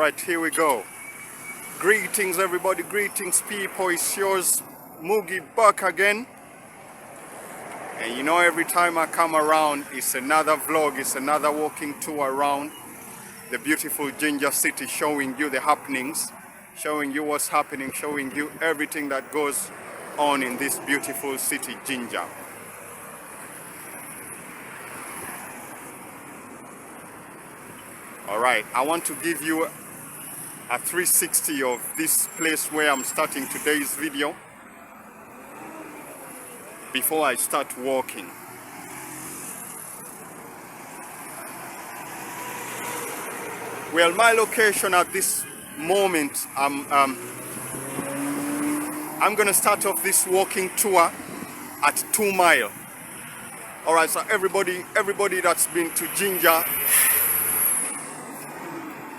Alright, here we go. Greetings everybody, greetings people. It's yours, Mugi, back again. And you know, every time I come around, it's another vlog, it's another walking tour around the beautiful Jinja city, showing you the happenings, showing you what's happening, showing you everything that goes on in this beautiful city, Jinja. Alright, I want to give you a 360 of this place where I'm starting today's video before I start walking. Well, my location at this moment, I'm gonna start off this walking tour at 2 Mile. Alright, so everybody that's been to Jinja,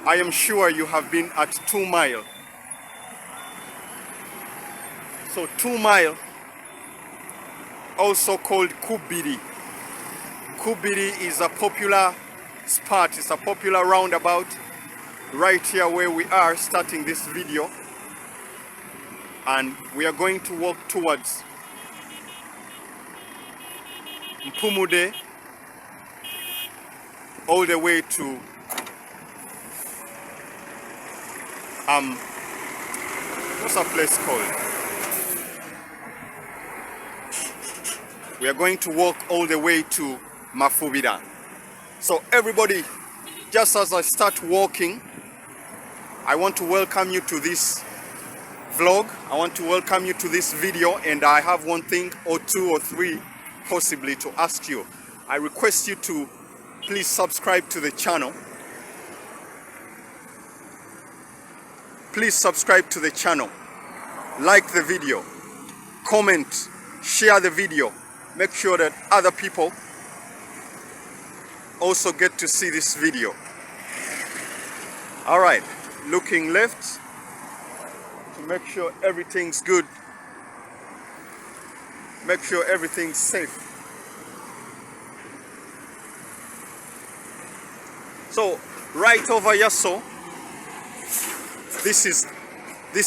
I am sure you have been at 2 Mile. So 2 Mile, also called Bbiri. Bbiri is a popular spot, it's a popular roundabout right here where we are starting this video. And we are going to walk towards Mpumudde all the way to what's that place called? We are going to walk all the way to Mafubira. So everybody, just as I start walking, I want to welcome you to this vlog. I want to welcome you to this video, and I have one thing or two or three possibly to ask you. I request you to please subscribe to the channel. Please subscribe to the channel, like the video, comment, share the video. Make sure that other people also get to see this video. All right, looking left to make sure everything's good. Make sure everything's safe. So right over here, so this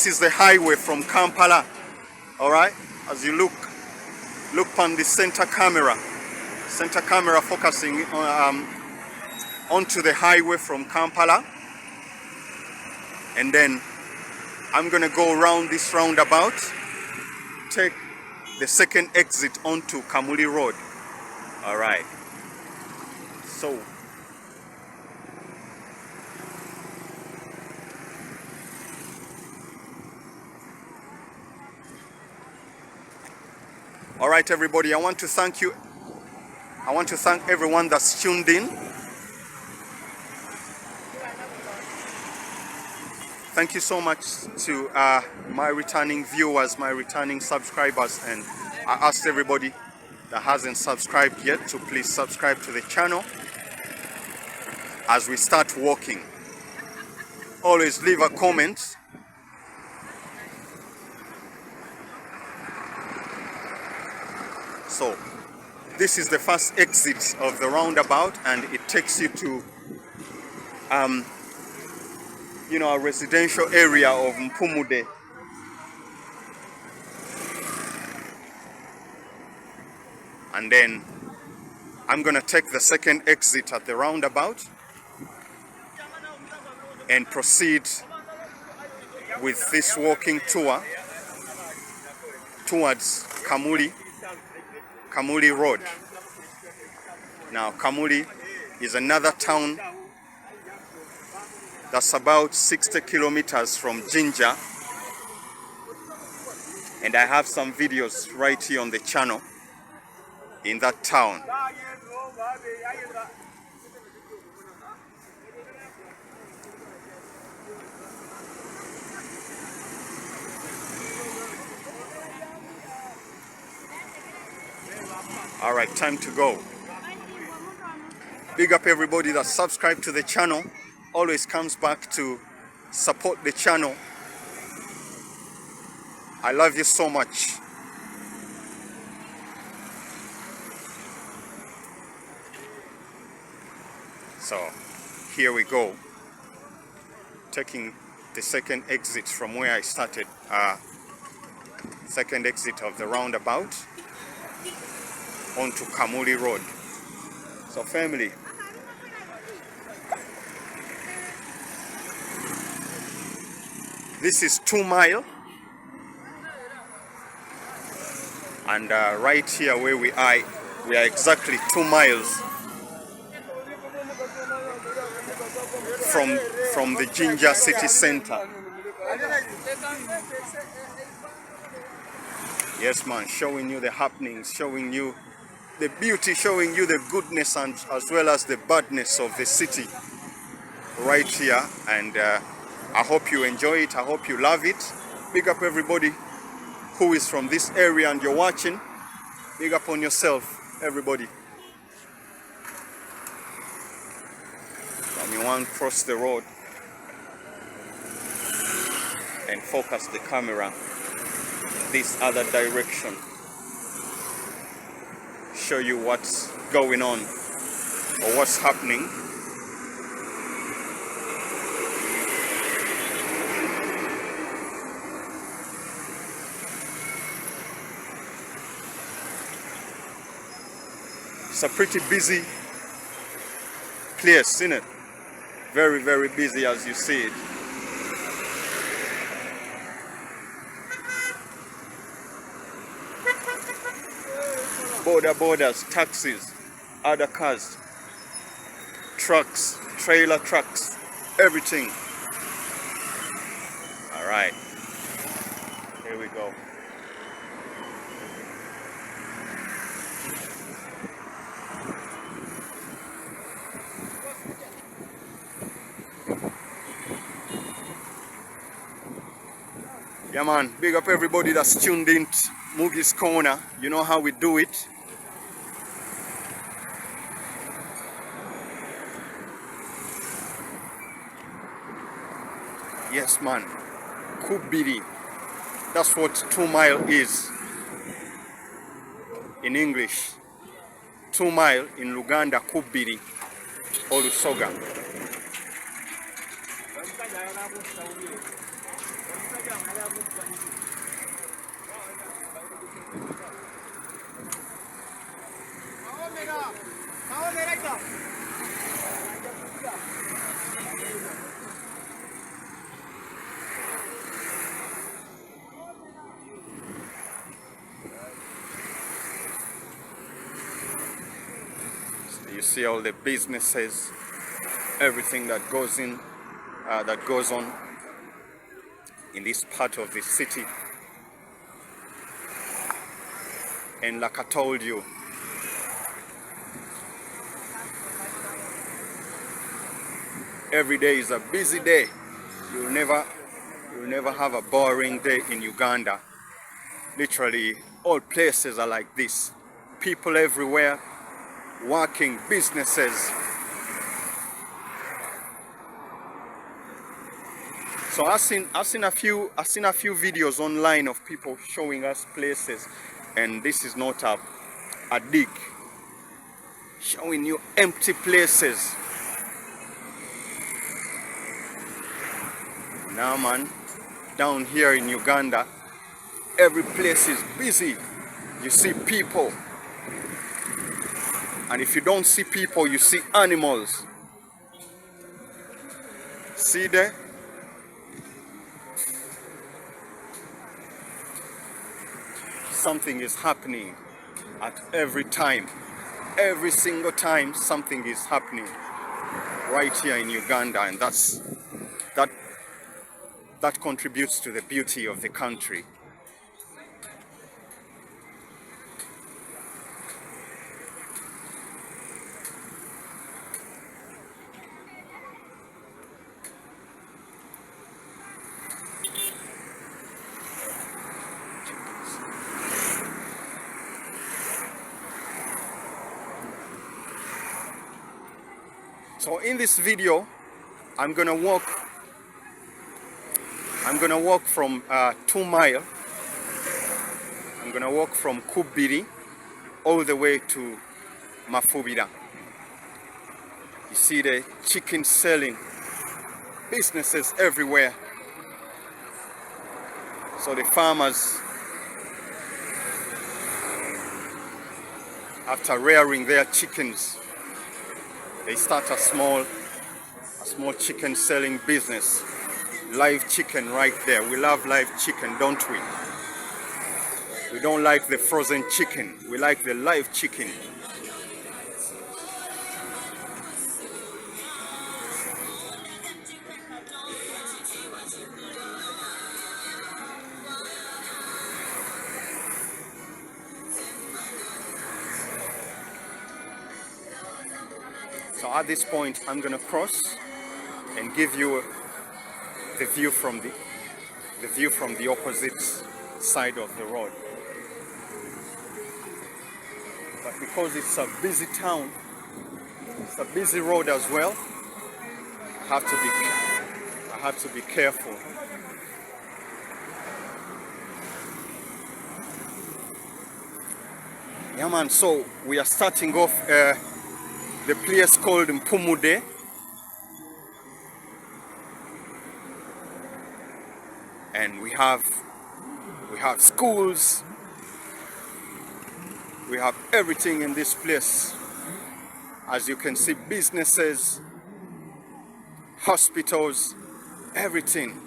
is the highway from Kampala. All right, as you look on the center camera focusing onto the highway from Kampala, and then I'm gonna go around this roundabout, take the second exit onto Kamuli Road. All right, so all right, everybody, I want to thank you. I want to thank everyone that's tuned in. Thank you so much to my returning viewers, my returning subscribers, and I asked everybody that hasn't subscribed yet to please subscribe to the channel as we start walking. Always leave a comment. So this is the first exit of the roundabout, and it takes you to you know, a residential area of Mpumudde. And then I'm gonna take the second exit at the roundabout and proceed with this walking tour towards Kamuli Road. Now Kamuli is another town that's about 60 kilometers from Jinja, and I have some videos right here on the channel in that town. All right, time to go. Big up everybody that subscribed to the channel, always comes back to support the channel. I love you so much. So here we go. taking the second exit from where I started, second exit of the roundabout onto Kamuli Road. So family, this is 2 Mile, and right here where we are exactly 2 miles from the Jinja city center. Yes man, showing you the happenings, showing you the beauty, showing you the goodness and as well as the badness of the city right here. And I hope you enjoy it, I hope you love it. Big up everybody who is from this area and you're watching. Big up on yourself, everybody. And you want to cross the road and focus the camera this other direction, show you what's going on or what's happening. It's a pretty busy place, isn't it? Very, very busy as you see it. Borders, taxis, other cars, trucks, trailer trucks, everything. All right, here we go. Yeah man, big up everybody that's tuned in to Mugi's Corner. You know how we do it. Yes man, Bbiri. That's what 2 Mile is in English. 2 Mile in Luganda, Bbiri or Lusoga. You see all the businesses, everything that goes on in this part of the city. And like I told you, every day is a busy day. You'll never have a boring day in Uganda. Literally, all places are like this. People everywhere, working, businesses. So I've seen a few videos online of people showing us places, and this is not a dig. Showing you empty places. Now man, down here in Uganda, every place is busy. You see people. And if you don't see people, you see animals. See there? Something is happening at every time. Every single time something is happening right here in Uganda, and that contributes to the beauty of the country. So in this video, I'm gonna walk from 2 Mile. I'm gonna walk from Bbiri all the way to Mafubira. You see the chicken selling businesses everywhere. So the farmers, after rearing their chickens, they start a small chicken selling business. Live chicken right there. We love live chicken, don't we? We don't like the frozen chicken. We like the live chicken. So at this point, I'm gonna cross and give you the view from the opposite side of the road. But because it's a busy town, it's a busy road as well, I have to be careful. Yeah man, so we are starting off the place called Mpumudde. And we have schools, we have everything in this place. As you can see, businesses, hospitals, everything.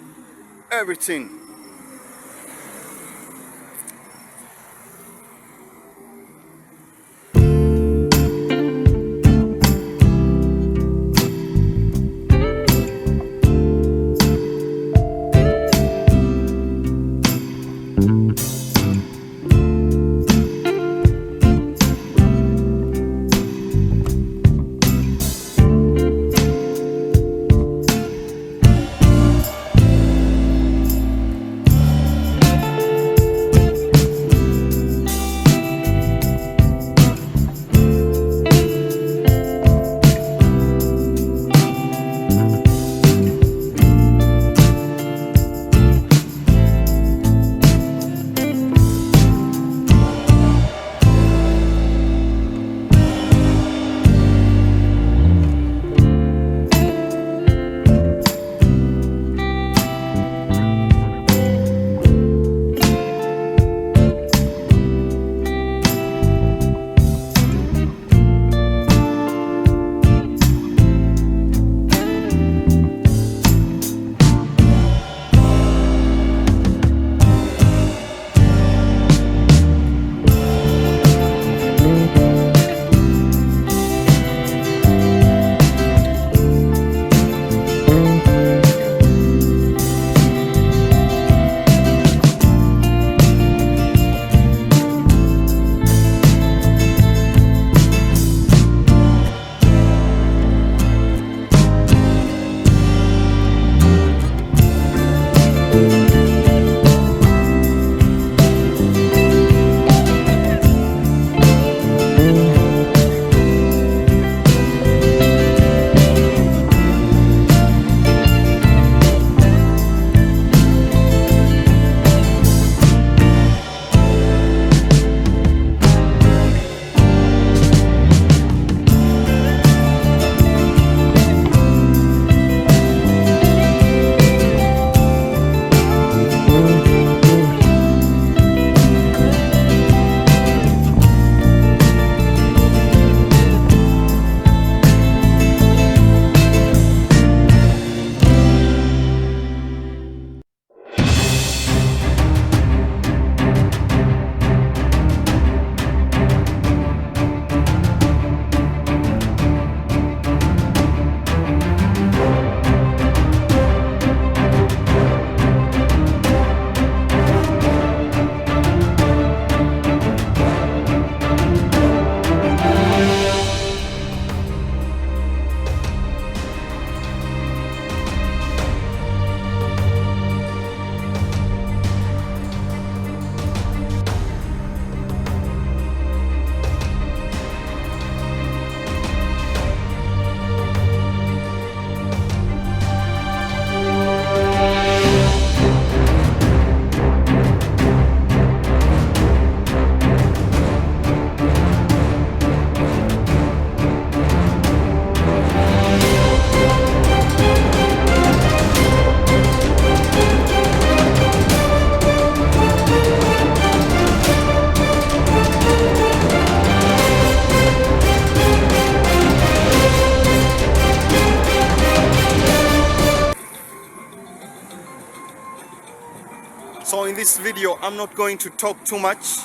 this video, I'm not going to talk too much.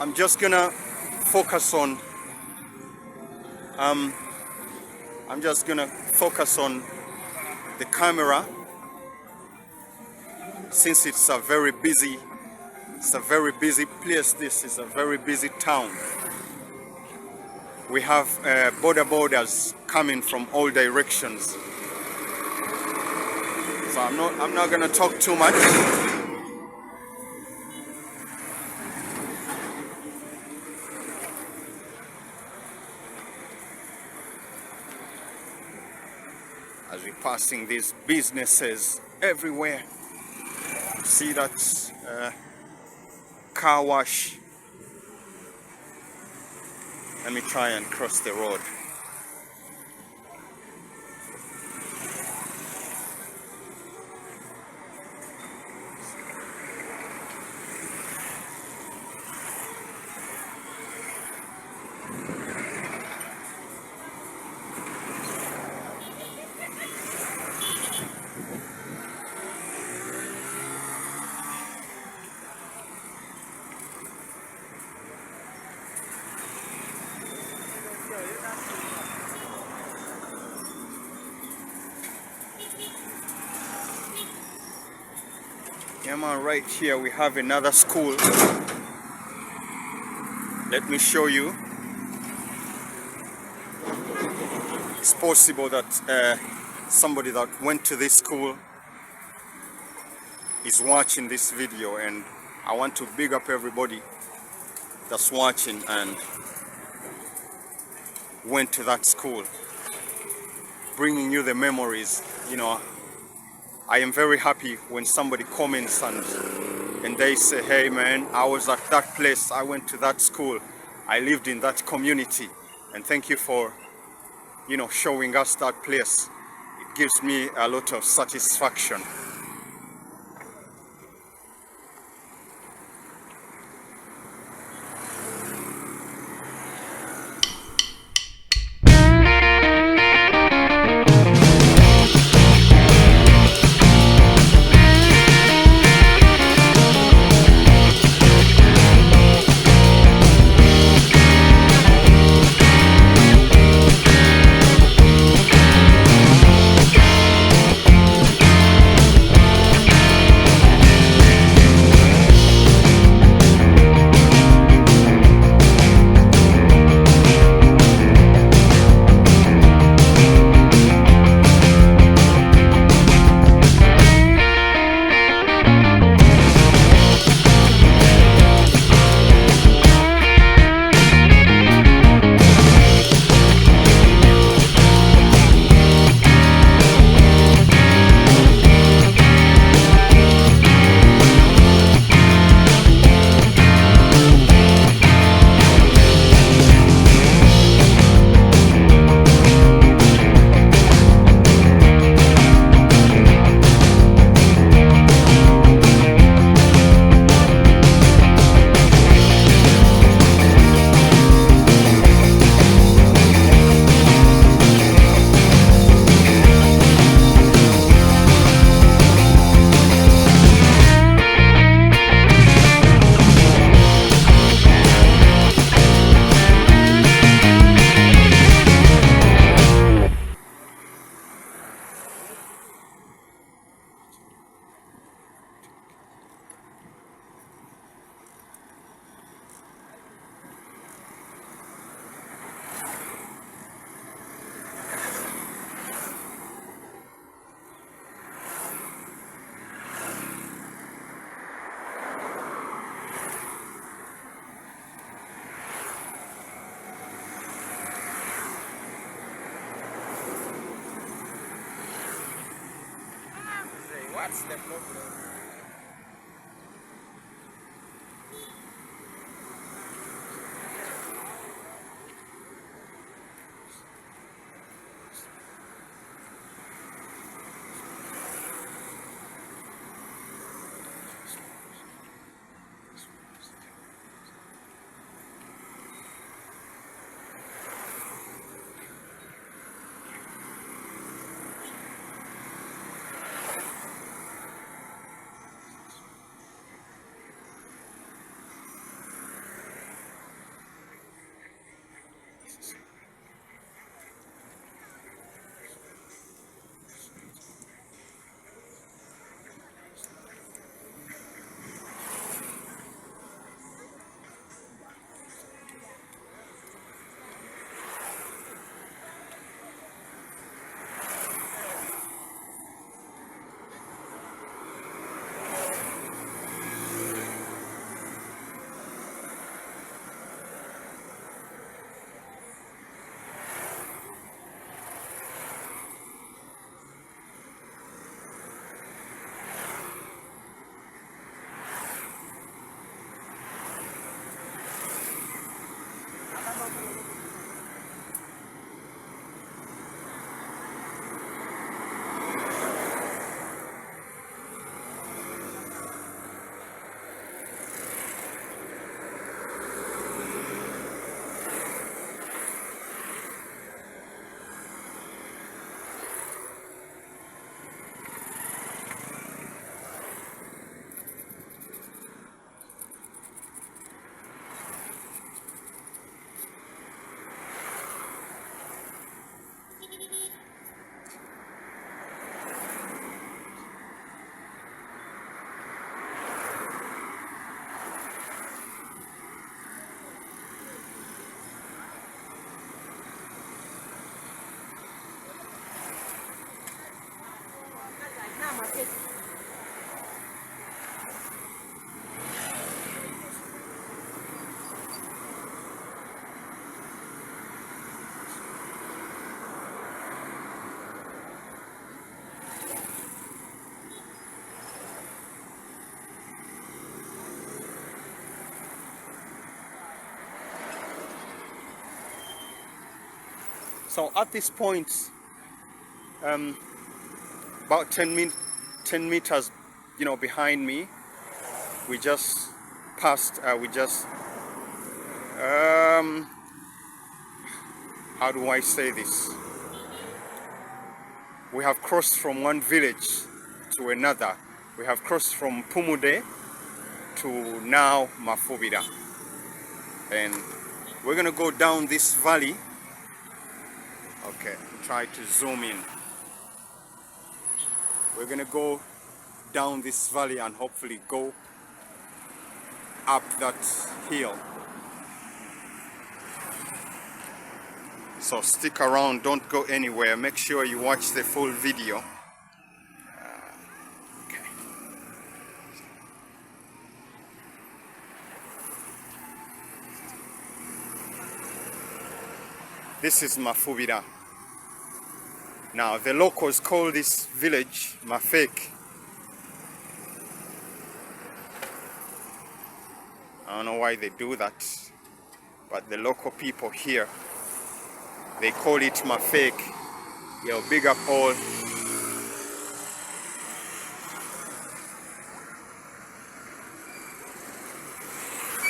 I'm just gonna focus on the camera, since it's a very busy place. This is a very busy town. We have borders coming from all directions. So I'm not gonna talk too much. As we're passing these businesses everywhere. See that car wash. Let me try and cross the road. Yeah, man, right here we have another school. Let me show you. It's possible that somebody that went to this school is watching this video, and I want to big up everybody that's watching and went to that school, bringing you the memories. You know, I am very happy when somebody comments and they say, hey man, I was at that place, I went to that school, I lived in that community, and thank you for, you know, showing us that place. It gives me a lot of satisfaction. What's the problem? So at this point, about 10 meters, you know, behind me, we just passed, how do I say this? We have crossed from one village to another. We have crossed from Mpumudde to now Mafubira. And we're gonna go down this valley. Okay, try to zoom in. We're gonna go down this valley and hopefully go up that hill. So stick around, don't go anywhere. Make sure you watch the full video. Okay. This is Mafubira. Now the locals call this village Mafek. I don't know why they do that, but the local people here, they call it Mafek. Yo, big up all.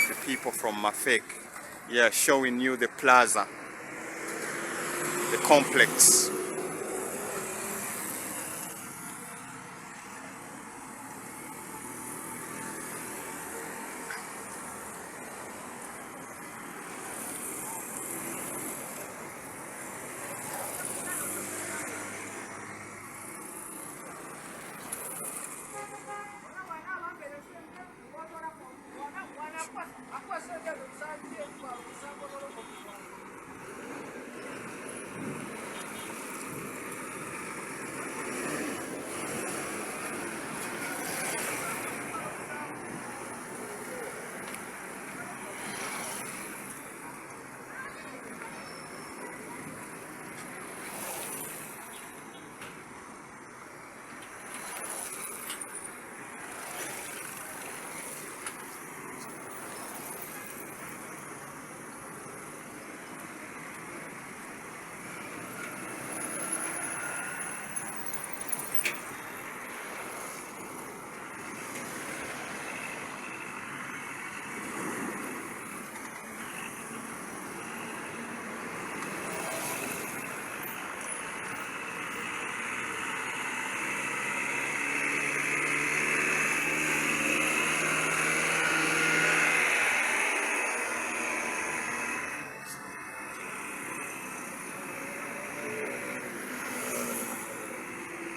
The people from Mafek. Yeah, showing you the plaza, the complex.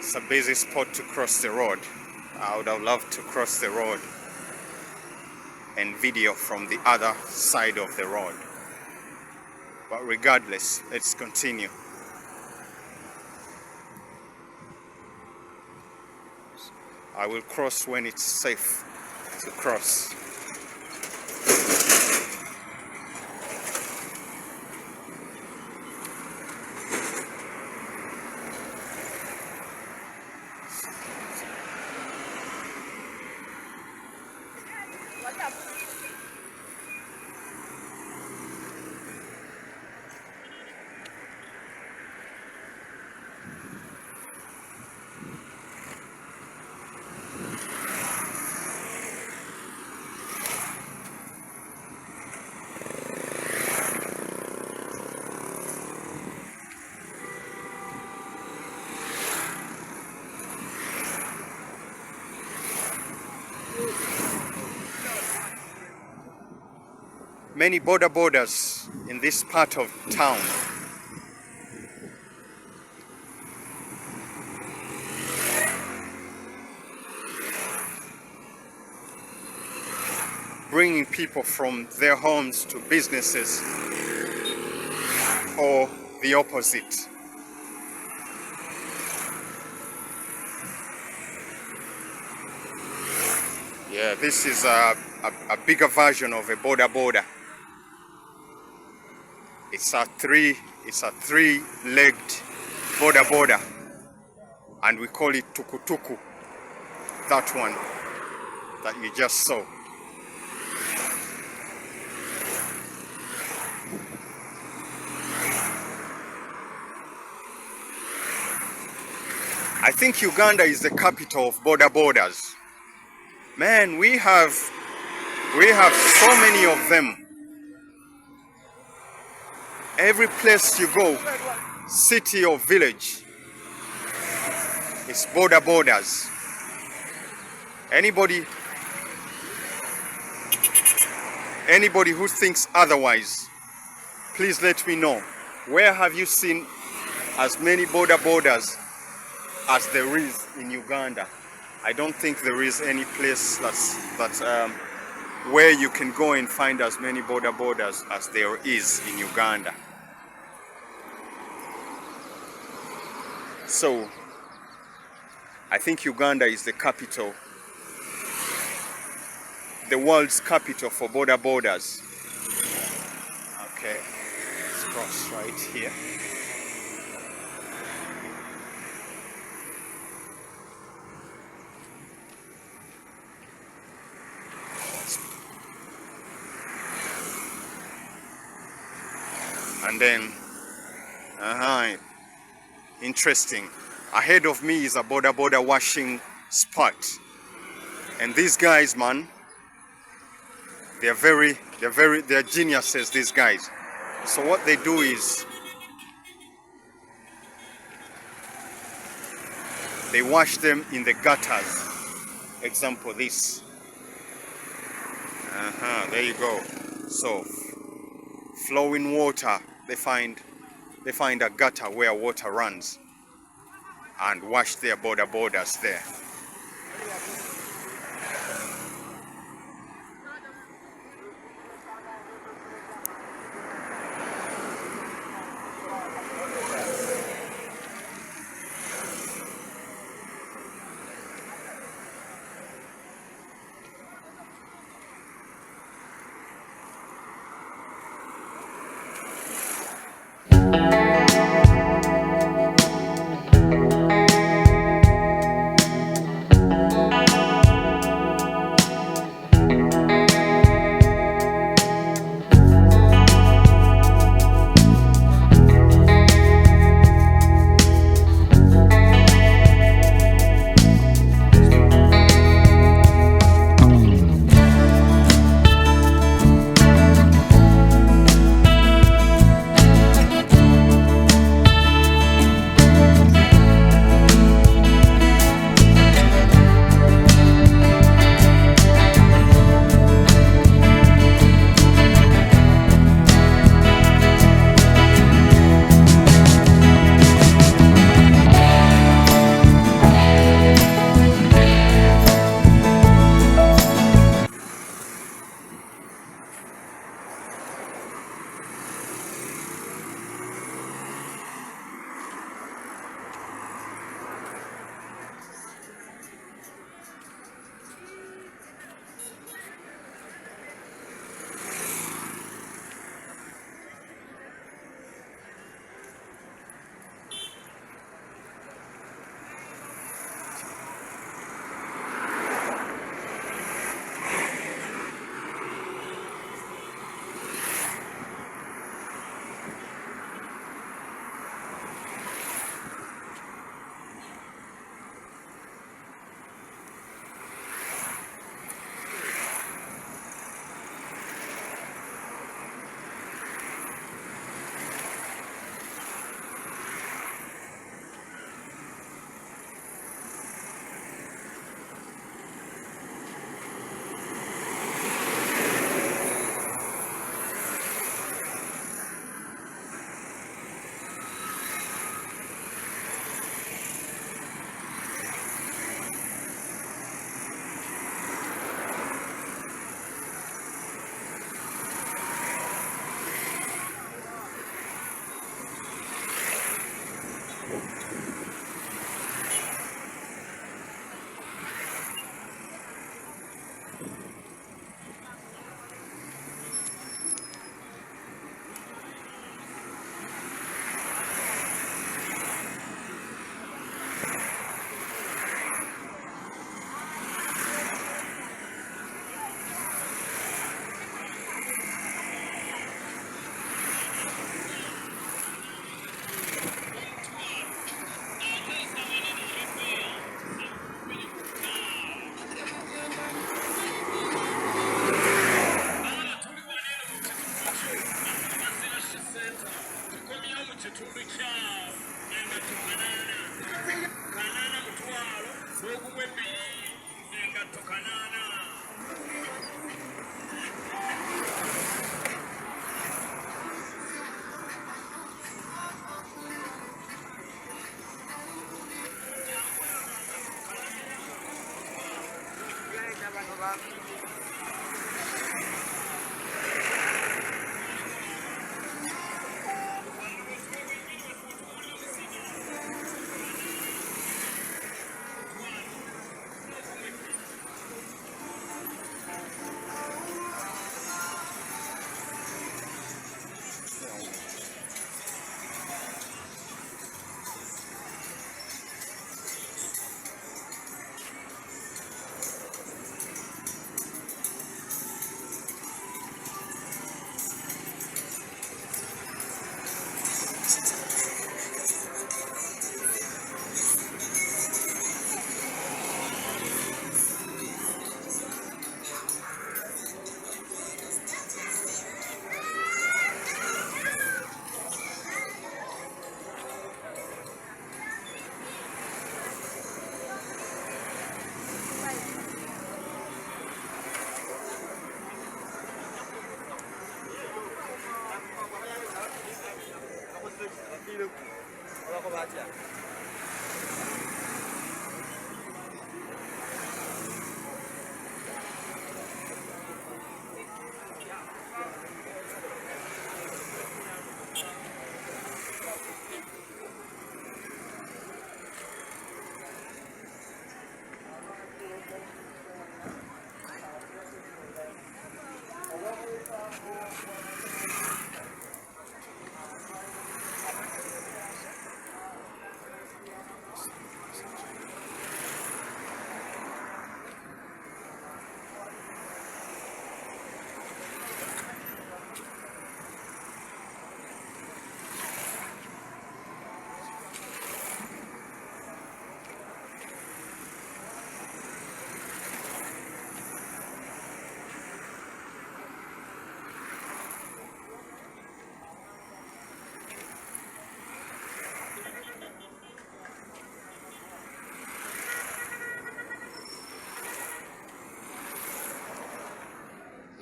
It's a busy spot to cross the road. I would have loved to cross the road and video from the other side of the road. But regardless, let's continue. I will cross when it's safe to cross. Many borders in this part of town. Bringing people from their homes to businesses, or the opposite. Yeah, this is a bigger version of a border. It's a three-legged border, and we call it tukutuku. That one that you just saw. I think Uganda is the capital of borders. Man, we have so many of them. Every place you go, city or village, it's borders. Anybody who thinks otherwise, please let me know. Where have you seen as many borders as there is in Uganda? I don't think there is any place that's where you can go and find as many borders as there is in Uganda. So I think Uganda is the capital, the world's capital for borders. Okay, let's cross right here. And then, interesting. Ahead of me is a border washing spot. And these guys, man, they're geniuses, these guys. So what they do is they wash them in the gutters. Example, this. There you go. So flowing water, they find a gutter where water runs and wash their borders there.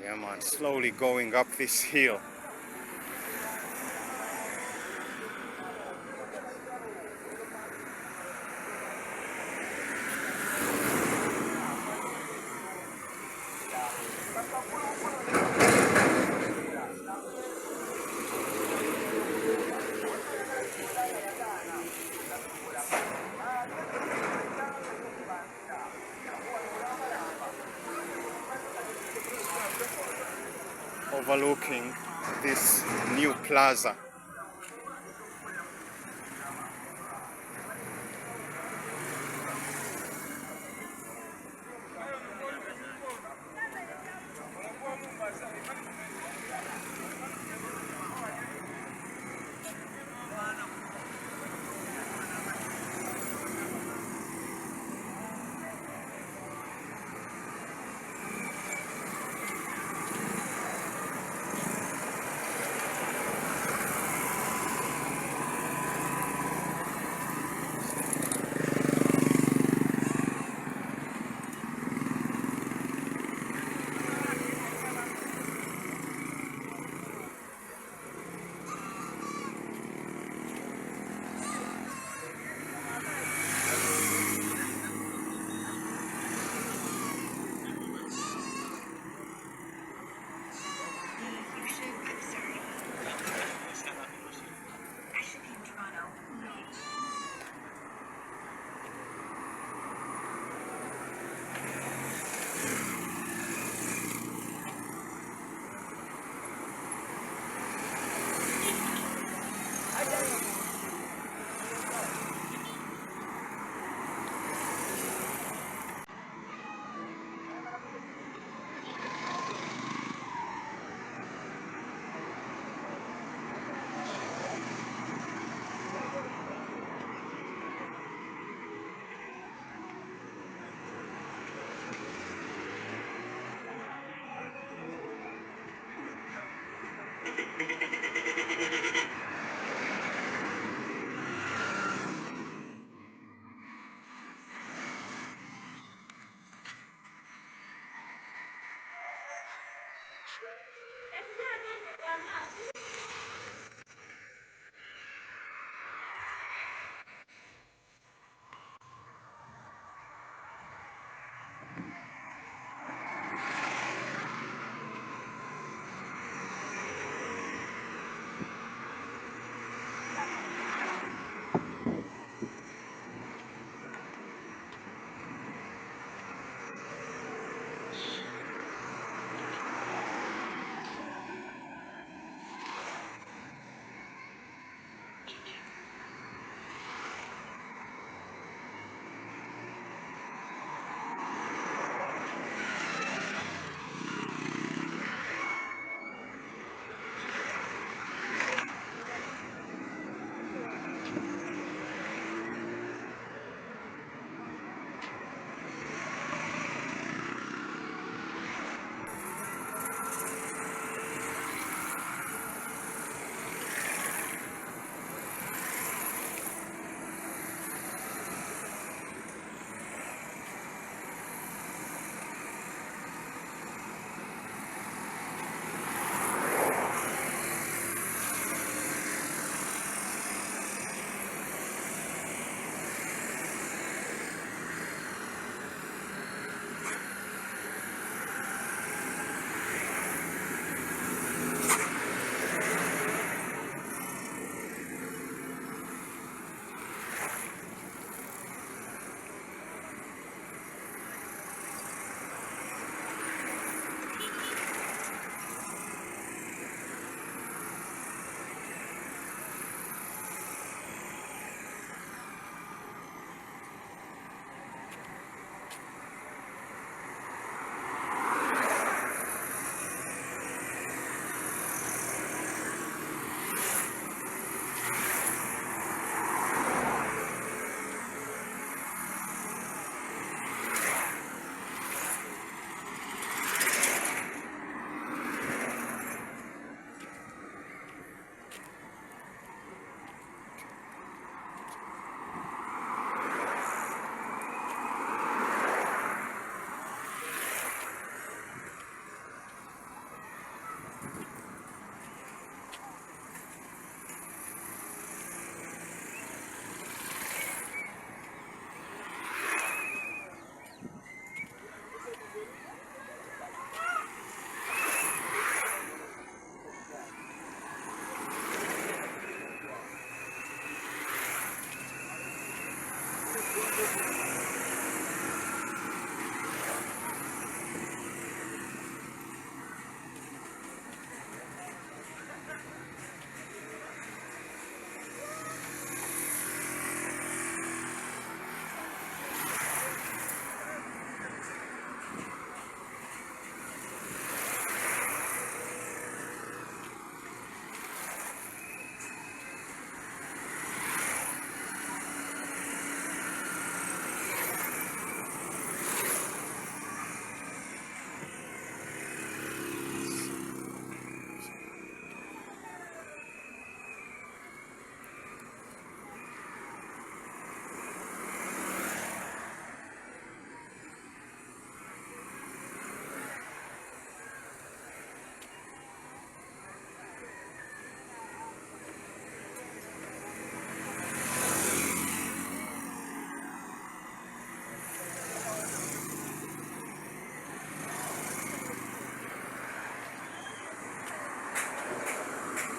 Yeah man, slowly going up this hill. Overlooking this new plaza.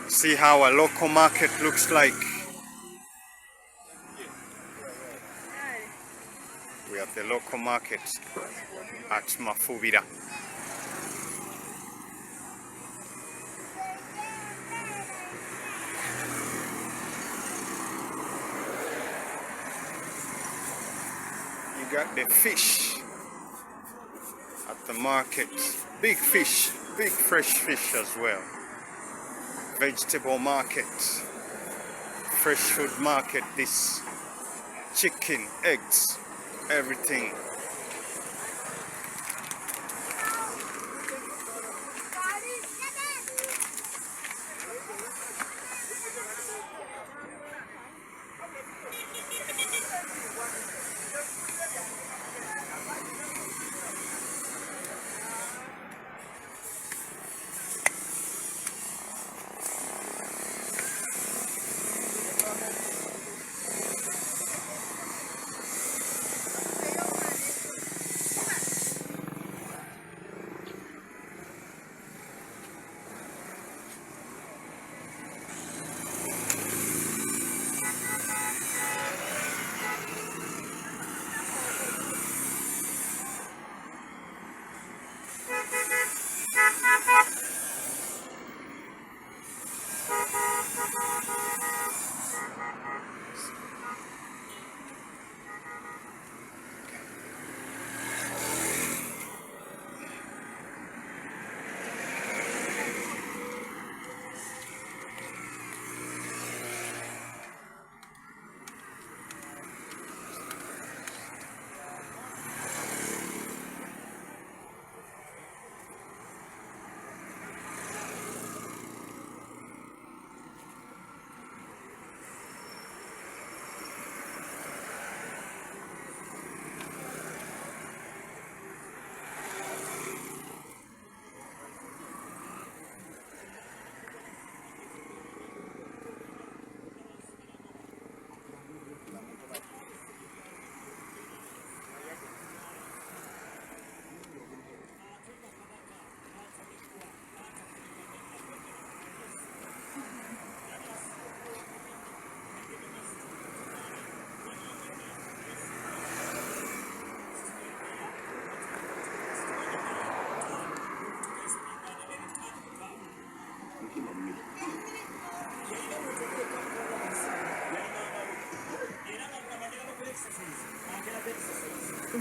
See how a local market looks like. We have the local market at Mafubira. You got the fish at the market. Big fish, big fresh fish as well. Vegetable market, fresh food market, this chicken, eggs, everything.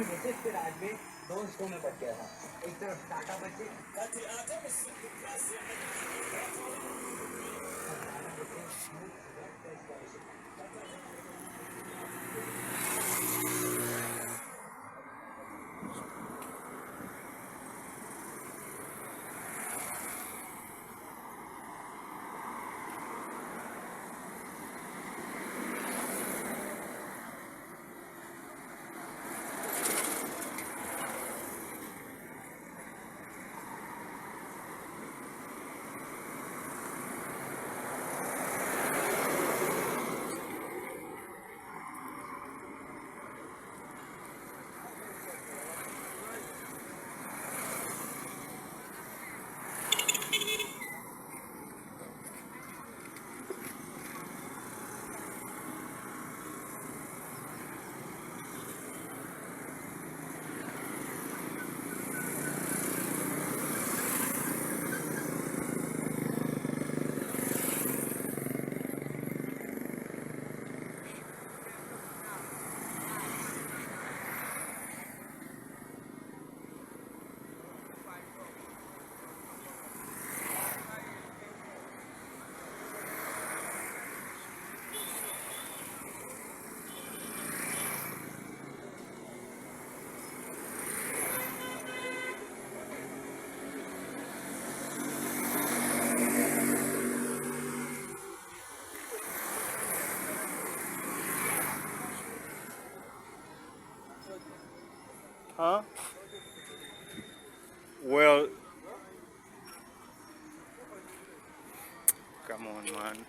Message के राज में दो हिस्सों में बच गया था एक तरफ टाटा बच्चे Huh? Well, come on, man.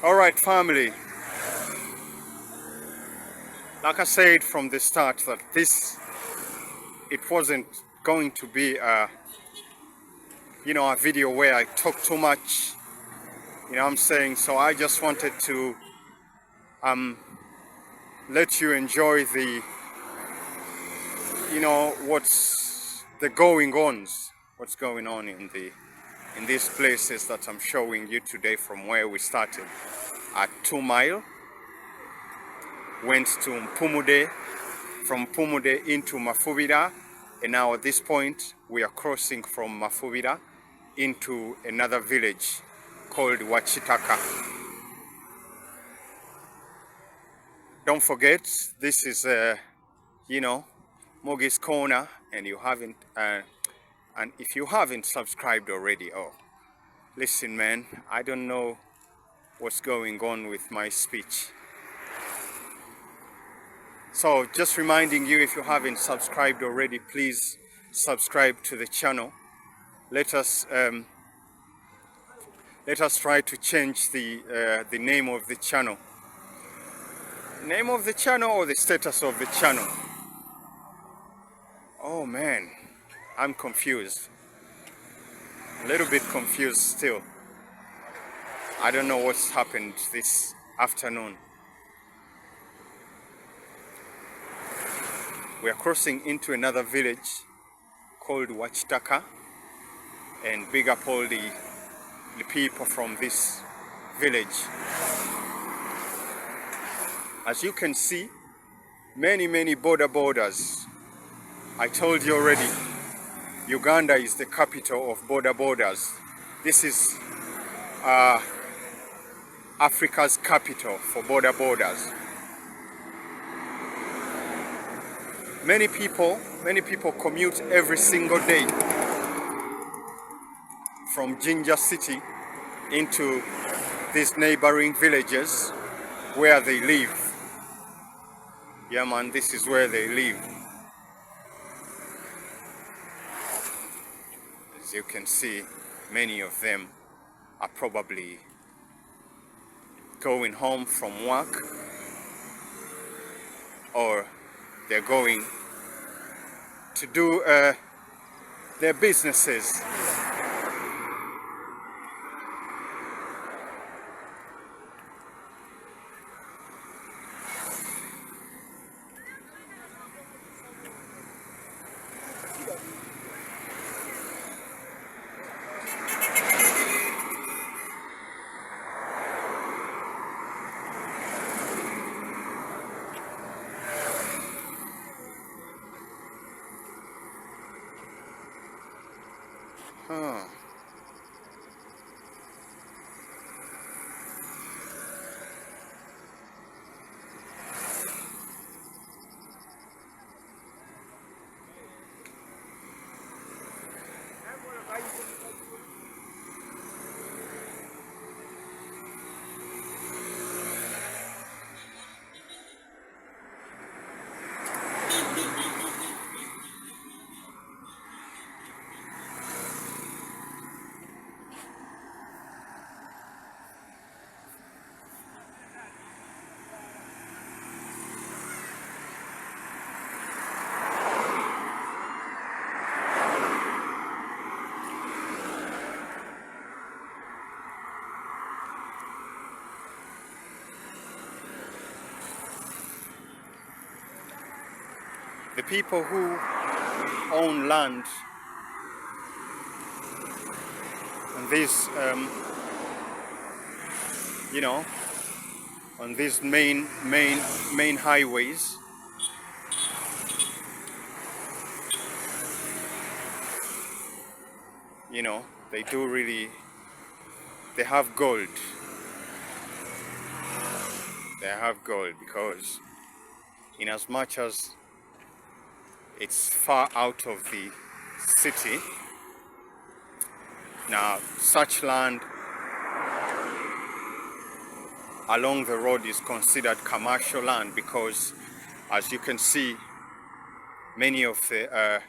All right, family. Like I said from the start, that it wasn't going to be a video where I talk too much. You know what I'm saying? So I just wanted to let you enjoy the what's going on in these places that I'm showing you today, from where we started at 2 Mile, went to Mpumudde, from Mpumudde into Mafubira, and now at this point we are crossing from Mafubira into another village called Wakitaka. Don't forget, this is Mugi's Corner, and if you haven't subscribed already, listen man, I don't know what's going on with my speech. So just reminding you, if you haven't subscribed already, please subscribe to the channel. Let us try to change the name of the channel. Name of the channel or the status of the channel? Oh man, I'm confused. A little bit confused still. I don't know what's happened this afternoon. We are crossing into another village called Wakitaka, and big up all the people from this village. As you can see, many borders. I told you already, Uganda is the capital of borders. This is Africa's capital for borders. Many people commute every single day from Jinja city into these neighboring villages where they live. Yeah man, this is where they live. As you can see, many of them are probably going home from work, or they're going to do their businesses. Huh. The people who own land on these, on these main highways, they do really, they have gold. They have gold because in as much as it's far out of the city, now such land along the road is considered commercial land, because as you can see, many of the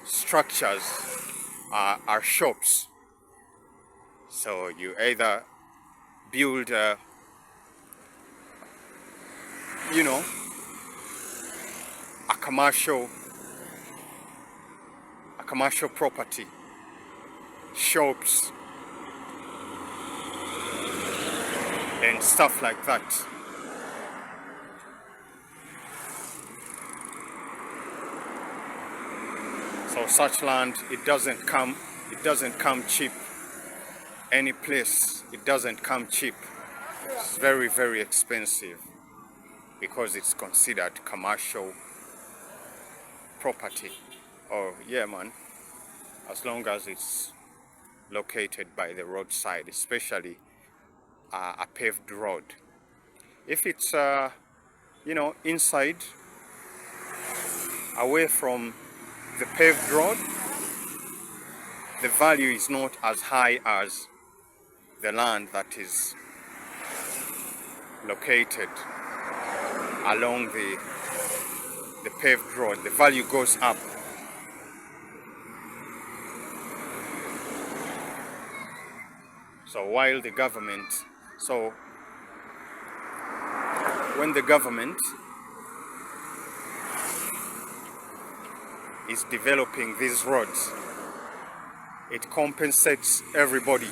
structures are shops. So you either build you know, a commercial property, shops and stuff like that. So such land, it doesn't come cheap. Any place, it doesn't come cheap. It's very, very expensive because it's considered commercial property. Oh yeah, man, as long as it's located by the roadside, especially a paved road. If it's you know, inside, away from the paved road, the value is not as high as the land that is located along the paved road. The value goes up. So while the government, so when the government is developing these roads, it compensates everybody.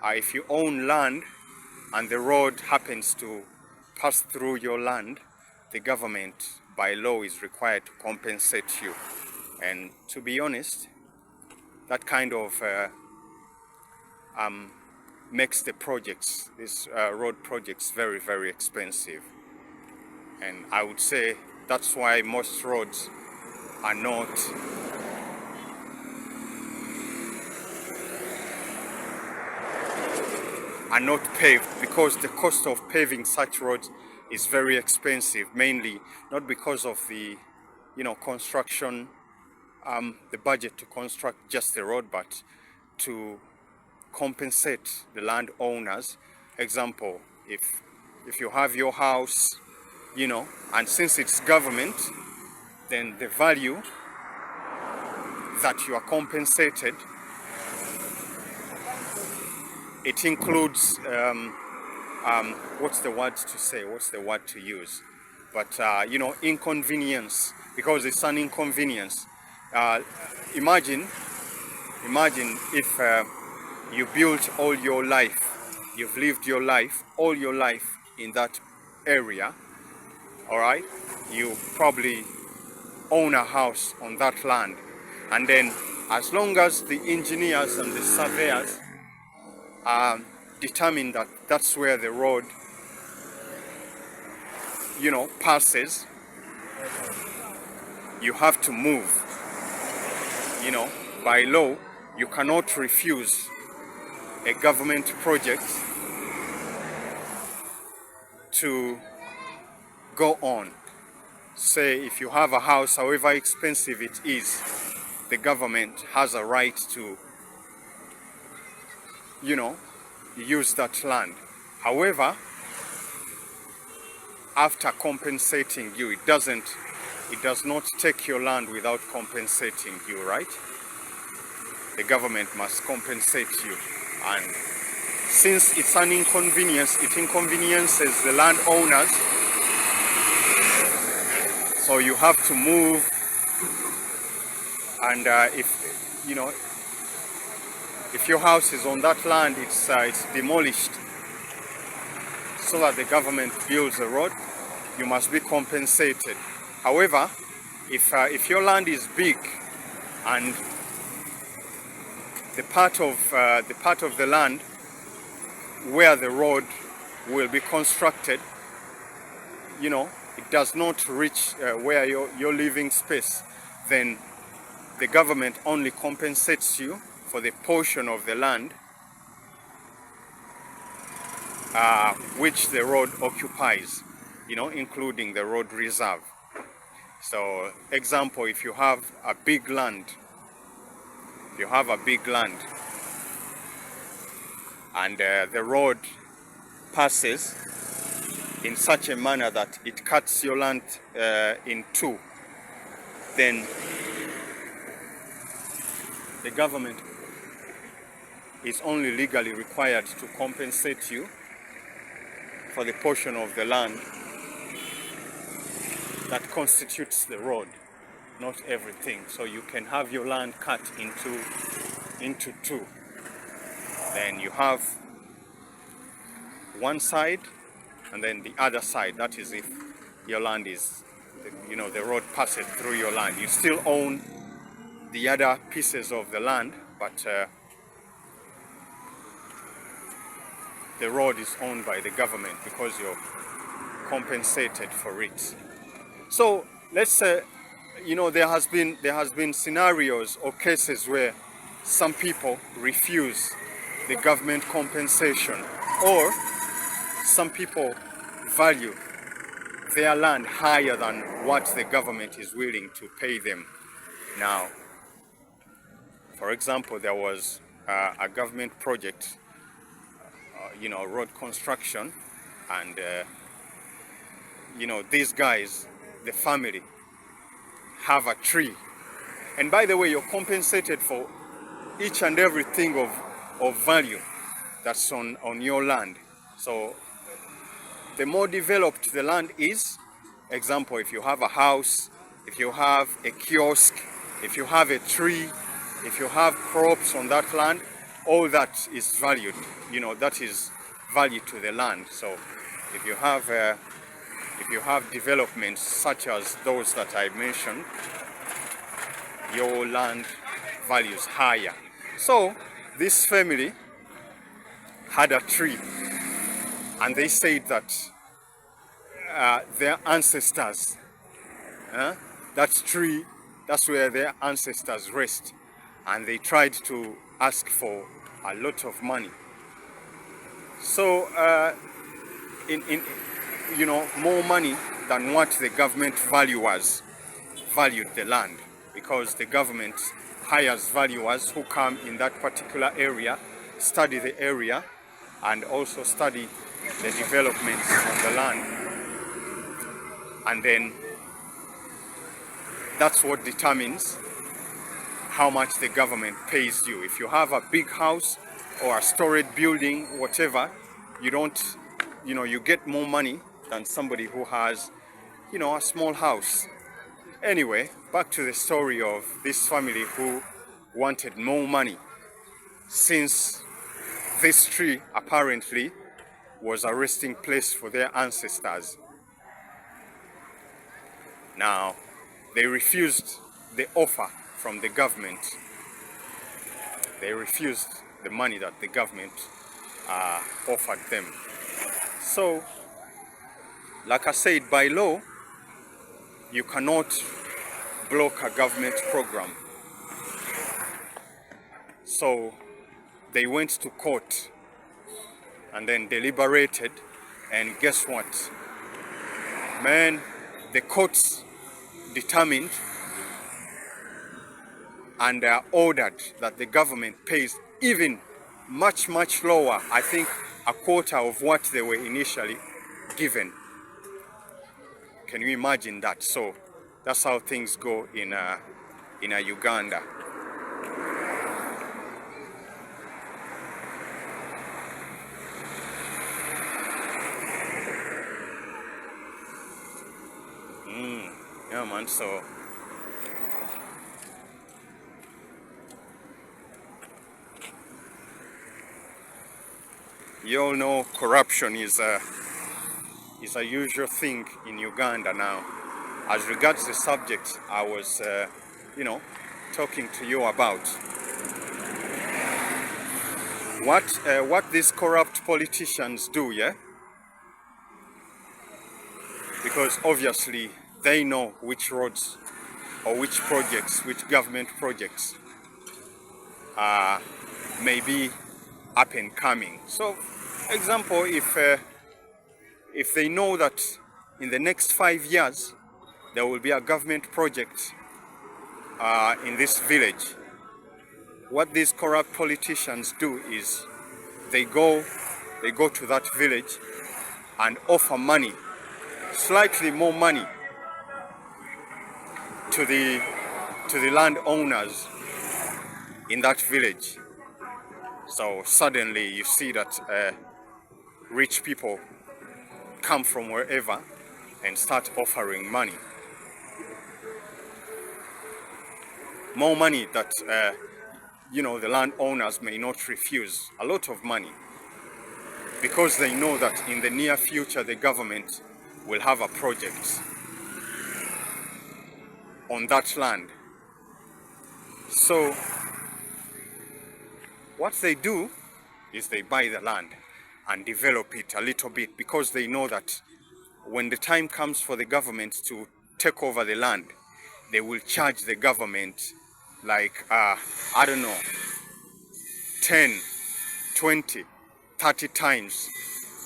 If you own land and the road happens to pass through your land, the government by law is required to compensate you. And to be honest, that kind of makes the projects, these road projects, very, very expensive. And I would say that's why most roads are not paved, because the cost of paving such roads is very expensive, mainly not because of the, you know, construction, the budget to construct just the road, but to compensate the landowners. Example, if you have your house, you know, and since it's government, then the value that you are compensated, it includes what's the word to say, what's the word to use, but you know, inconvenience, because it's an inconvenience. Imagine if you built all your life, you've lived your life, all your life in that area, all right? You probably own a house on that land, and then as long as the engineers and the surveyors determine that that's where the road, you know, passes, you have to move. You know, by law, you cannot refuse a government project to go on. Say if you have a house, however expensive it is, the government has a right to, you know, use that land. However, after compensating you, it does not take your land without compensating you, right? The government must compensate you, and since it's an inconvenience, it inconveniences the landowners, so you have to move. And if you know, if your house is on that land, it's demolished so that the government builds a road, you must be compensated. However, if your land is big and the part of the land where the road will be constructed, you know, it does not reach where your living space, then the government only compensates you for the portion of the land which the road occupies, you know, including the road reserve. So, example, if you have a big land, and the road passes in such a manner that it cuts your land in two, then the government is only legally required to compensate you for the portion of the land that constitutes the road, not everything. So you can have your land cut into two. Then you have one side and then the other side. That is if your land is, the road passes through your land. You still own the other pieces of the land, but the road is owned by the government because you're compensated for it. So let's say, there has been scenarios or cases where some people refuse the government compensation, or some people value their land higher than what the government is willing to pay them. Now, for example, there was a government project, road construction, and these guys, the family, have a tree. And by the way, you're compensated for each and everything of value that's on your land. So the more developed the land is, example, if you have a house, if you have a kiosk, if you have a tree, if you have crops on that land, all that is valued. That is value to the land. So if you have developments such as those that I mentioned, your land values higher. So this family had a tree, and they said that their ancestors, that tree, that's where their ancestors rest, and they tried to ask for a lot of money. So more money than what the government valued the land, because the government hires valuers who come in that particular area, study the area, and also study the developments on the land. And then that's what determines how much the government pays you. If you have a big house or a storage building, whatever, you get more money than somebody who has, a small house. Anyway, back to the story of this family who wanted more money, since this tree apparently was a resting place for their ancestors. Now, they refused the offer from the government. They refused the money that the government offered them. So, like I said, by law, you cannot block a government program. So they went to court and then deliberated, and guess what? Man, the courts determined and ordered that the government pays even much lower, I think a quarter of what they were initially given. Can you imagine that? So that's how things go in Uganda. Yeah, man. So you all know corruption is a usual thing in Uganda now. As regards the subject I was, talking to you about, what these corrupt politicians do, yeah? Because obviously they know which roads or which projects, which government projects may be up and coming. So, example, if they know that in the next 5 years there will be a government project in this village, what these corrupt politicians do is they go to that village and offer money, slightly more money, to the landowners in that village. So suddenly you see that rich people come from wherever and start offering money. More money that, you know, the landowners may not refuse. A lot of money. Because they know that in the near future the government will have a project on that land. So what they do is they buy the land and develop it a little bit, because they know that when the time comes for the government to take over the land, they will charge the government like, I don't know, 10, 20, 30 times,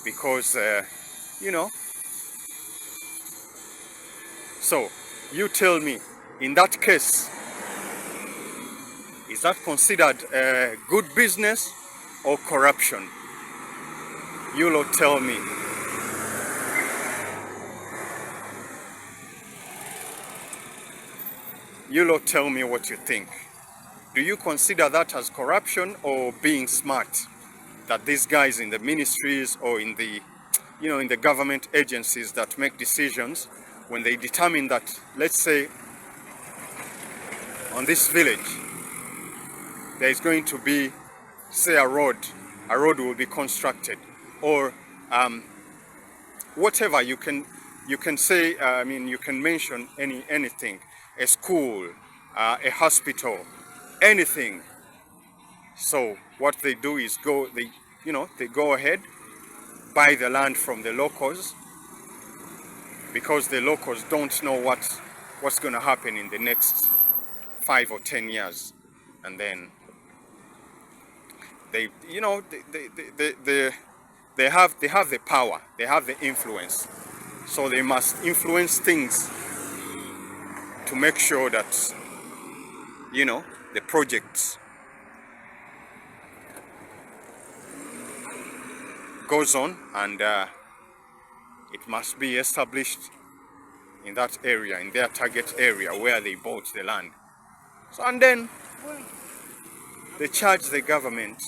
because, you know. So you tell me, in that case, is that considered good business or corruption? You lot tell me. You lot tell me what you think. Do you consider that as corruption or being smart? That these guys in the ministries or in the, you know, in the government agencies that make decisions, when they determine that, let's say, on this village, there is going to be, say, a road will be constructed, or whatever you can say. I mean, you can mention anything, a school, a hospital, anything. So what they do is they go ahead, buy the land from the locals, because the locals don't know what's going to happen in the next 5 or 10 years, and then they, you know, they have the power, they have the influence, so they must influence things to make sure that, you know, the project goes on, and it must be established in that area, in their target area where they bought the land. So, and then they charge the government,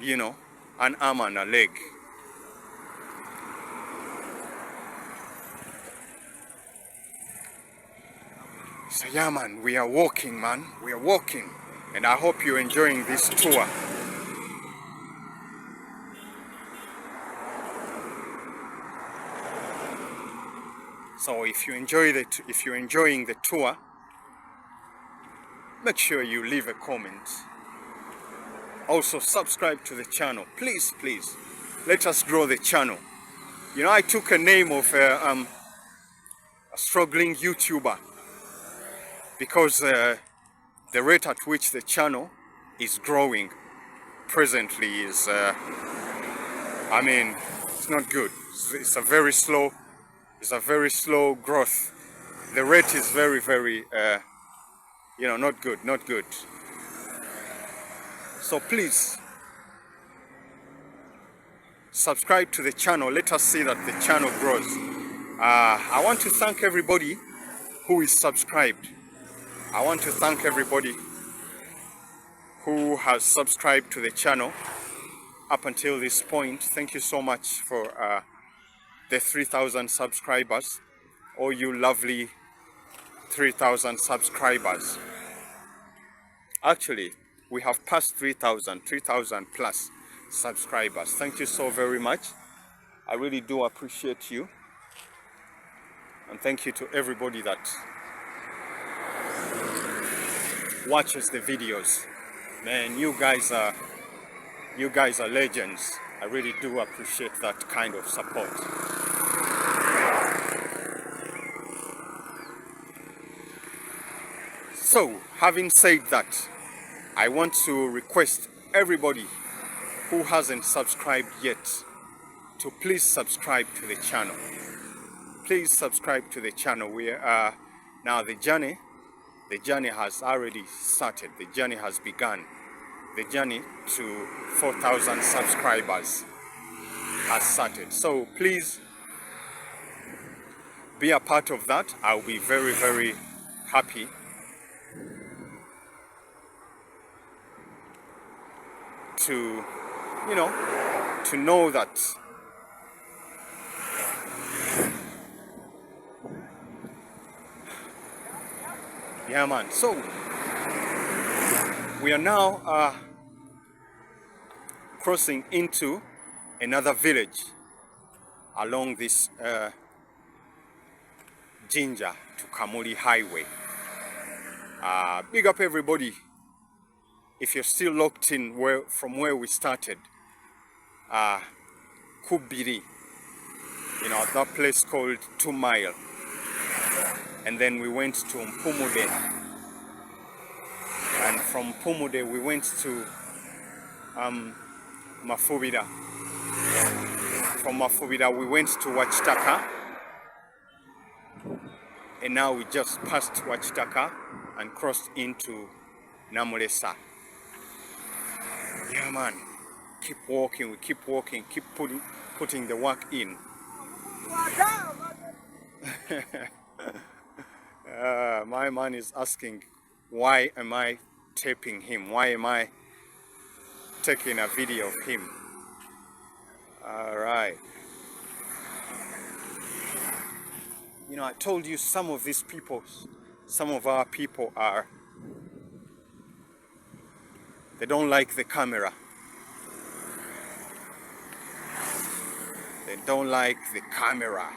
you know, an arm and a leg. So yeah, man, we are walking, man. We are walking. And I hope you're enjoying this tour. So if you're enjoying the tour, make sure you leave a comment. Also subscribe to the channel. Please, please. Let us grow the channel. You know, I took a name of a struggling YouTuber, because the rate at which the channel is growing presently is, I mean, it's not good. It's a very slow growth. The rate is very, you know, not good, not good. So please, subscribe to the channel. Let us see that the channel grows. I want to thank everybody who is subscribed. I want to thank everybody who has subscribed to the channel up until this point. Thank you so much for the 3,000 subscribers. All you lovely 3,000 subscribers. Actually, we have passed 3,000 plus subscribers. Thank you so very much. I really do appreciate you. And thank you to everybody that watches the videos. Man, you guys are legends. I really do appreciate that kind of support. So, having said that, I want to request everybody who hasn't subscribed yet to please subscribe to the channel. Please subscribe to the channel. We are now, the journey has already started. The journey has begun. The journey to 4,000 subscribers has started. So please be a part of that. I'll be very, very happy to, you know, to know that yeah, man. So we are now crossing into another village along this Jinja to Kamuli Highway. Big up everybody. If you're still locked in from where we started, Bbiri, you know, that place called 2 Mile, and then we went to Mpumudde, and from Mpumudde we went to Mafubira. From Mafubira we went to Wakitaka, and now we just passed Wakitaka and crossed into Namulesa. Yeah, man. Keep walking, we keep walking, keep putting the work in. My man is asking, why am I taping him? Why am I taking a video of him? All right. You know, I told you some of these people, some of our people are, they don't like the camera. They don't like the camera.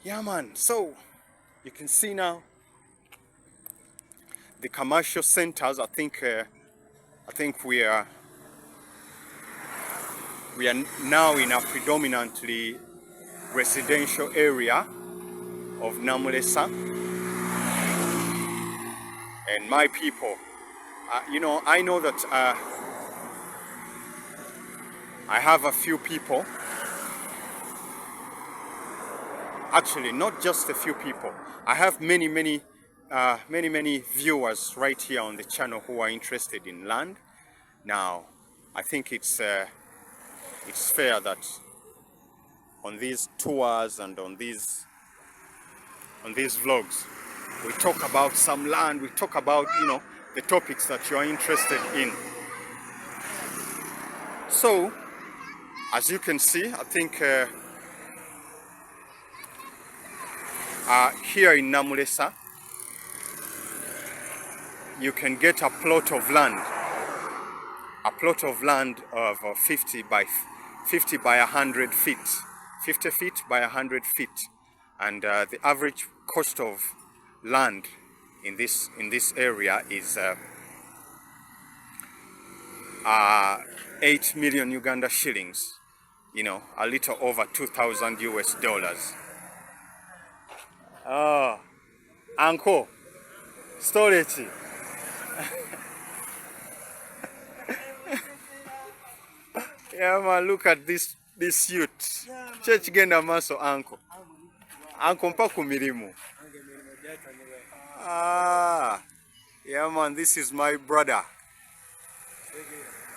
Yeah, man. So you can see now the commercial centers. I think we are now in a predominantly residential area of Namulesa, and my people. You know, I know that I have a few people, actually not just a few people, I have many viewers right here on the channel who are interested in land. Now I think it's fair that on these tours and on these vlogs we talk about some land, we talk about, you know, the topics that you are interested in. So as you can see, I think here in Namulesa you can get a plot of land of 50 by 100 feet, 50 feet by 100 feet, and the average cost of land in this area is 8 million Uganda shillings, you know, a little over $2,000 US. Oh, uncle, storage. Yeah, man, look at this youth. Church genda maso uncle. Uncle mpaku mirimu. Ah, yeah, man, this is my brother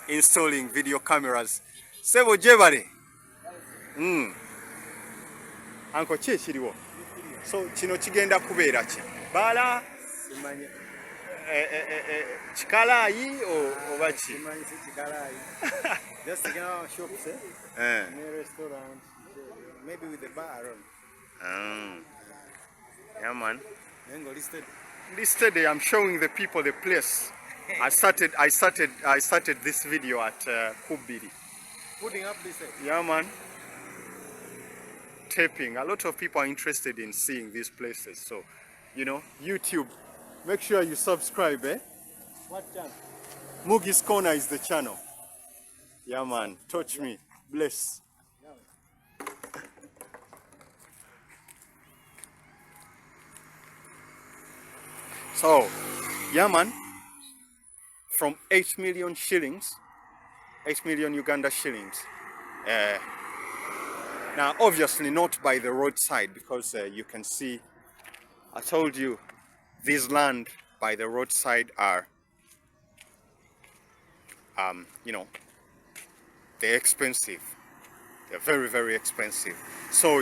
installing video cameras. Sebo jebale. Uncle che chiriwo. So kino kigenda kubeera ki? Bala simanye. Chikalayi oba ki? Simanye chikalayi. Just to get our shops, near restaurant, maybe with a bar around. Yeah, man. Listed. I'm showing the people the place. I started this video at Bbiri. Putting up this. Yeah, man. Taping. A lot of people are interested in seeing these places. So, you know, YouTube. Make sure you subscribe, eh? What channel? Mugi's Corner is the channel. Yeah, man. Touch me. Bless. So, yeah, man. From 8 million shillings, 8 million Uganda shillings. Now, obviously not by the roadside, because you can see, I told you, these land by the roadside are, you know, they're expensive. They're very, very expensive. So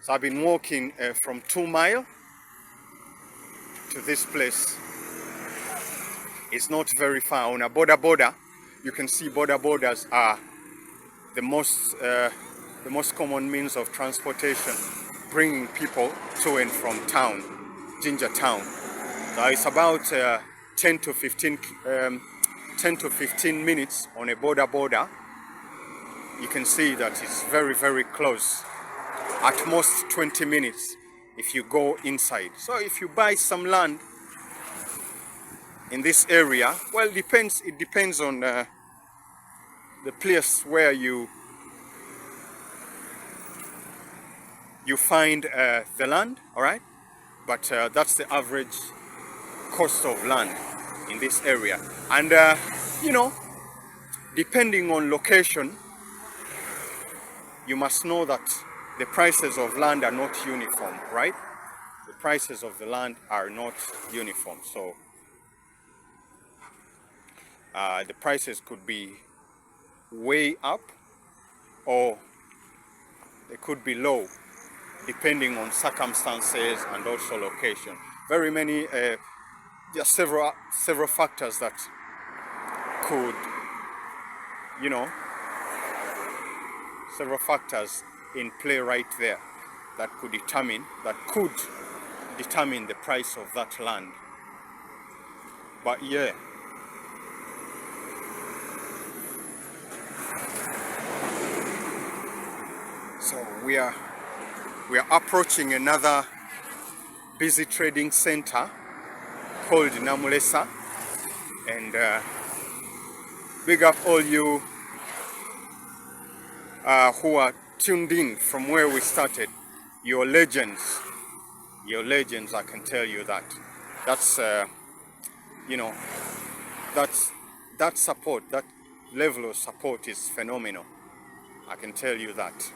So I've been walking from 2 Mile to this place. It's not very far. On a border, you can see borders are the most common means of transportation, bringing people to and from town, Jinja town. So it's about 10 to 15 minutes on a border. You can see that it's very close. At most 20 minutes if you go inside. So if you buy some land in this area, well, it depends on the place where you find the land, all right? But that's the average cost of land in this area. And you know, depending on location, you must know that the prices of land are not uniform, right? The prices of the land are not uniform. So the prices could be way up or they could be low, depending on circumstances and also location. Very many, there are several factors that could, you know, several factors in play right there that could determine the price of that land. But yeah, so we are approaching another busy trading center called Namulesa, and big up all you who are tuned in from where we started. You're legends, I can tell you that. That's you know, that support, that level of support is phenomenal, I can tell you that.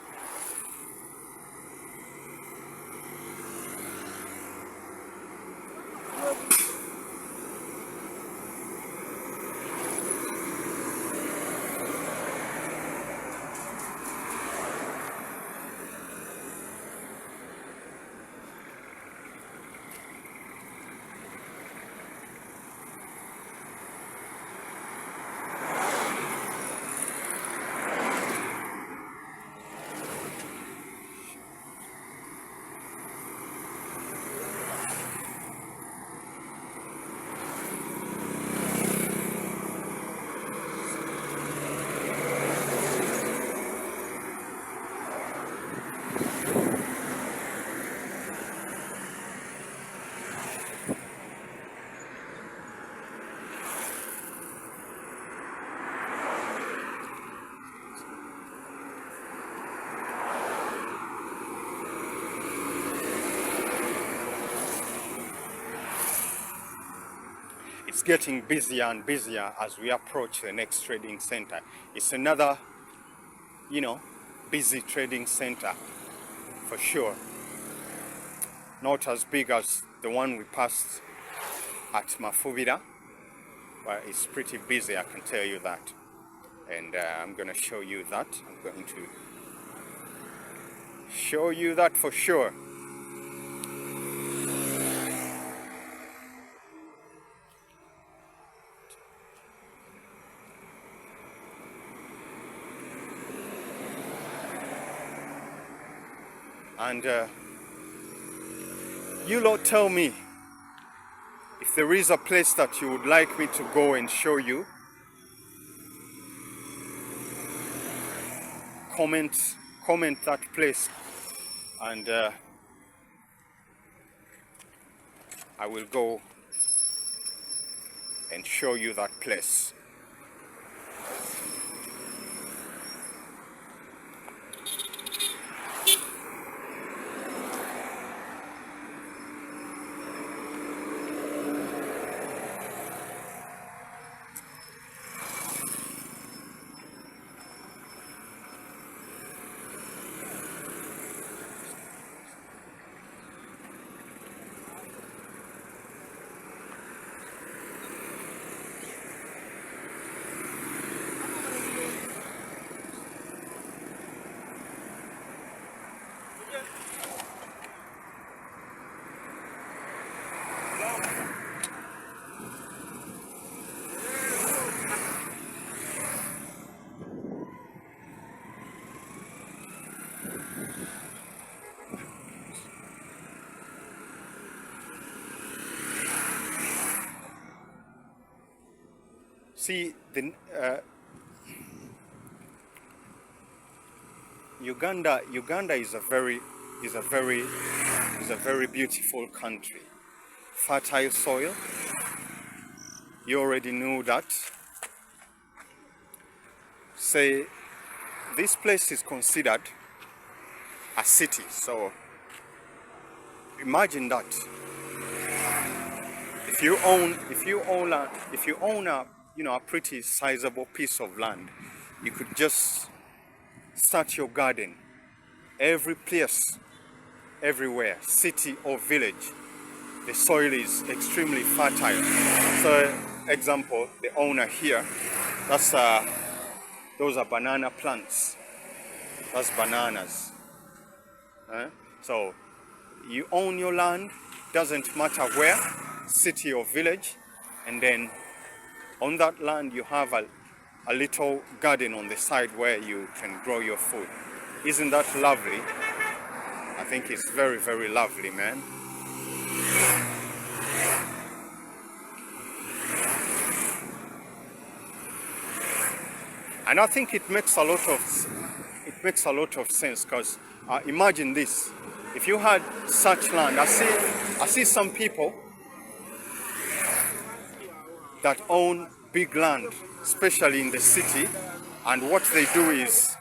It's getting busier and busier as we approach the next trading center. It's another, you know, busy trading center for sure. Not as big as the one we passed at Mafubira, but it's pretty busy, I can tell you that. And I'm going to show you that. I'm going to show you that for sure. And you lot tell me if there is a place that you would like me to go and show you. Comment that place, and I will go and show you that place. see, the Uganda is a very beautiful country. Fertile soil. You already knew that. Say, this place is considered a city. So imagine that. If you own a a pretty sizable piece of land, you could just start your garden. Every place, everywhere, city or village, the soil is extremely fertile. So, example, the owner here, that's those are banana plants. That's bananas. So you own your land, doesn't matter where, city or village, and then on that land you have a little garden on the side where you can grow your food. Isn't that lovely? I think it's very, very lovely, man. And I think it makes a lot of sense, because imagine this: if you had such land, I see some people that own big land, especially in the city, and what they do is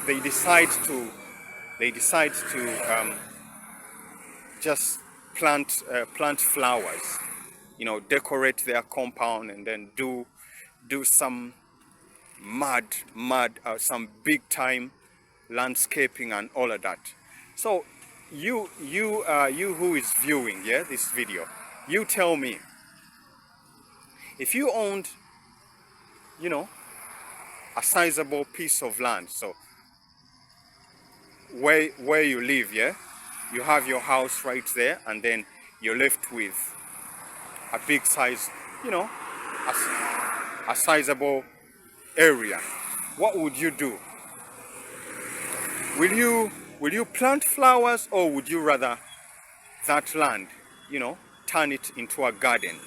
they decide to just plant flowers, decorate their compound, and then do some some big time landscaping and all of that. So you who is viewing this video, you tell me, if you owned a sizable piece of land, so where you live, you have your house right there, and then you're left with a big size, a sizable area. What would you do? Will you plant flowers, or would you rather that land, turn it into a garden,